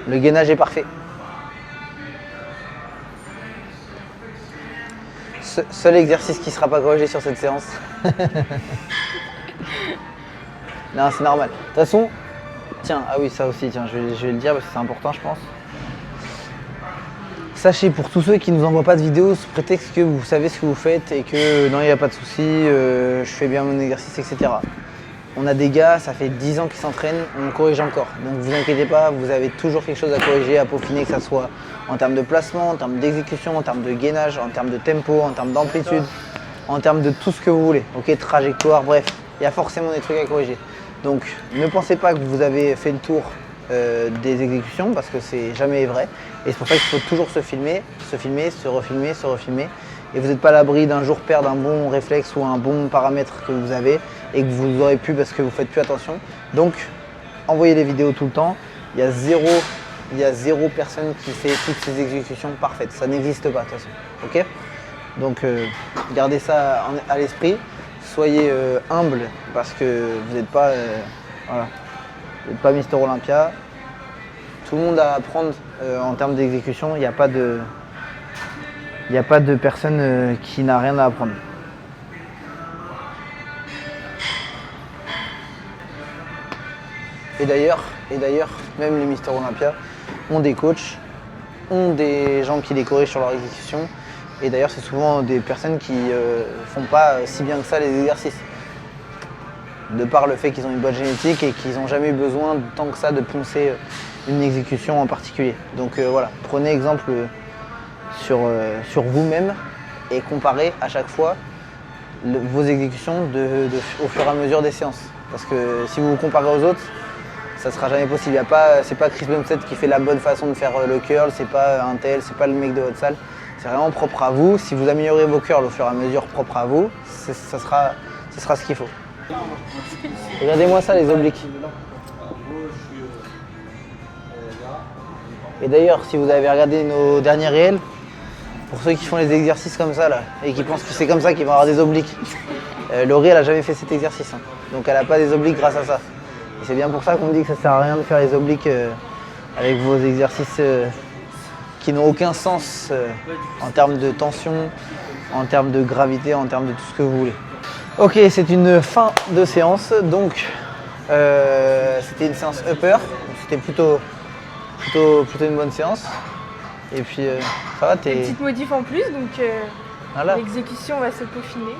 A: Le gainage est parfait. Seul exercice qui ne sera pas corrigé sur cette séance. Non, c'est normal. De toute façon, tiens, ah oui, ça aussi, tiens, je vais le dire parce que c'est important, je pense. Sachez, pour tous ceux qui ne nous envoient pas de vidéos sous prétexte que vous savez ce que vous faites et que non, il n'y a pas de souci, je fais bien mon exercice, etc. On a des gars, ça fait 10 ans qu'ils s'entraînent, on corrige encore. Donc vous inquiétez pas, vous avez toujours quelque chose à corriger, à peaufiner, que ce soit en termes de placement, en termes d'exécution, en termes de gainage, en termes de tempo, en termes d'amplitude, en termes de tout ce que vous voulez. Ok, trajectoire, bref, il y a forcément des trucs à corriger. Donc ne pensez pas que vous avez fait le tour des exécutions parce que c'est jamais vrai. Et c'est pour ça qu'il faut toujours se filmer, se refilmer. Et vous n'êtes pas à l'abri d'un jour perdre un bon réflexe ou un bon paramètre que vous avez et que vous aurez pu parce que vous ne faites plus attention. Donc envoyez les vidéos tout le temps. Il y a zéro personne qui fait toutes ces exécutions parfaites. Ça n'existe pas de toute façon. Ok ? Donc gardez ça à l'esprit. Soyez humble parce que vous n'êtes pas, voilà, vous n'êtes pas Mister Olympia. Tout le monde a à apprendre en termes d'exécution. Il n'y a pas de personne qui n'a rien à apprendre. Et d'ailleurs, même les Mister Olympia ont des coachs, ont des gens qui les corrigent sur leur exécution. Et d'ailleurs, c'est souvent des personnes qui font pas si bien que ça les exercices. De par le fait qu'ils ont une bonne génétique et qu'ils n'ont jamais eu besoin tant que ça de poncer une exécution en particulier. Donc voilà, prenez exemple sur vous-même et comparez à chaque fois vos exécutions au fur et à mesure des séances. Parce que si vous vous comparez aux autres, ça sera jamais possible. C'est pas Chris Bumstead qui fait la bonne façon de faire le curl, c'est pas un tel, c'est pas le mec de votre salle. C'est vraiment propre à vous. Si vous améliorez vos curls au fur et à mesure propre à vous, ça sera ce qu'il faut. Regardez-moi ça, les obliques. Et d'ailleurs, si vous avez regardé nos derniers réels, pour ceux qui font les exercices comme ça là, et qui pensent que c'est comme ça qu'ils vont avoir des obliques, Laurie elle a jamais fait cet exercice, hein. Donc elle n'a pas des obliques grâce à ça. Et c'est bien pour ça qu'on me dit que ça sert à rien de faire les obliques avec vos exercices qui n'ont aucun sens en termes de tension, en termes de gravité, en termes de tout ce que vous voulez. Ok, c'est une fin de séance, donc c'était une séance upper, c'était plutôt une bonne séance. Et puis ça va,
B: Des petites modifs en plus, donc
A: voilà.
B: l'exécution va se peaufiner.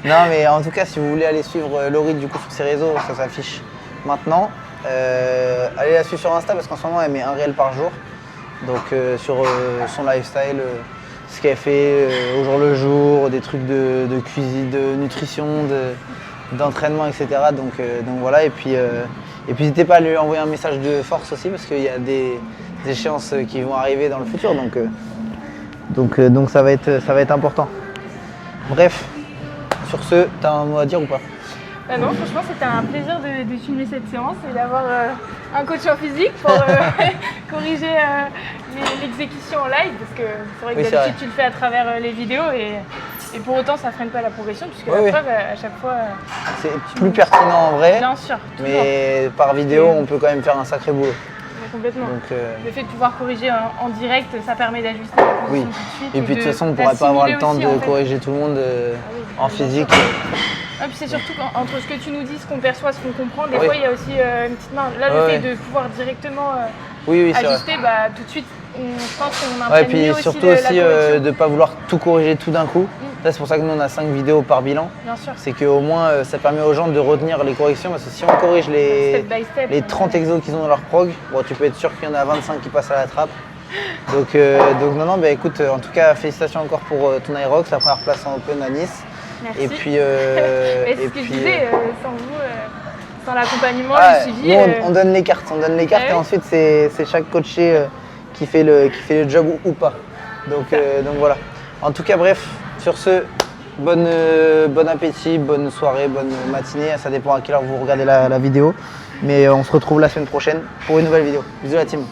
A: Non mais en tout cas, si vous voulez aller suivre Laurie du coup sur ses réseaux, ça s'affiche maintenant. Allez la suivre sur Insta parce qu'en ce moment elle met un réel par jour. Donc sur son lifestyle, ce qu'elle fait au jour le jour, des trucs de cuisine, de nutrition, d'entraînement, etc. Donc voilà, et puis n'hésitez pas à lui envoyer un message de force aussi parce qu'il y a des échéances qui vont arriver dans le futur, donc ça va être important. Bref, sur ce, t'as un mot à dire ou pas?
B: Bah non, franchement, c'était un plaisir de filmer cette séance et d'avoir un coach en physique pour corriger l'exécution en live, parce que c'est vrai que d'habitude tu le fais à travers les vidéos et pour autant ça freine pas la progression puisque la preuve à chaque fois…
A: c'est plus pertinent en vrai,
B: bien sûr,
A: mais par vidéo on peut quand même faire un sacré boulot.
B: Complètement.
A: Donc,
B: le fait de pouvoir corriger en direct, ça permet d'ajuster la position tout de suite.
A: Et puis de toute façon, on ne pourra pas avoir le temps de corriger tout le monde en physique.
B: Et puis c'est surtout entre ce que tu nous dis, ce qu'on perçoit, ce qu'on comprend, des fois il y a aussi une petite main. Là, le fait de pouvoir directement ajuster, bah, tout de suite, je pense qu'on a un
A: puis surtout aussi de ne pas vouloir tout corriger tout d'un coup. Là, c'est pour ça que nous on a 5 vidéos par bilan.
B: Bien sûr.
A: C'est qu'au moins ça permet aux gens de retenir les corrections parce que si on corrige les 30 exos qu'ils ont dans leur prog, bon, tu peux être sûr qu'il y en a 25 qui passent à la trappe. Donc non, bah, écoute, en tout cas félicitations encore pour ton Aerox, la première place en Open à Nice.
B: Merci.
A: Et puis,
B: c'est ce que je disais, sans vous, sans l'accompagnement, le suivi.
A: Nous, on donne les cartes, et ensuite c'est chaque coaché qui fait le job ou pas. Donc voilà. En tout cas, bref, sur ce, bon appétit, bonne soirée, bonne matinée. Ça dépend à quelle heure vous regardez la vidéo. Mais on se retrouve la semaine prochaine pour une nouvelle vidéo. Bisous la team.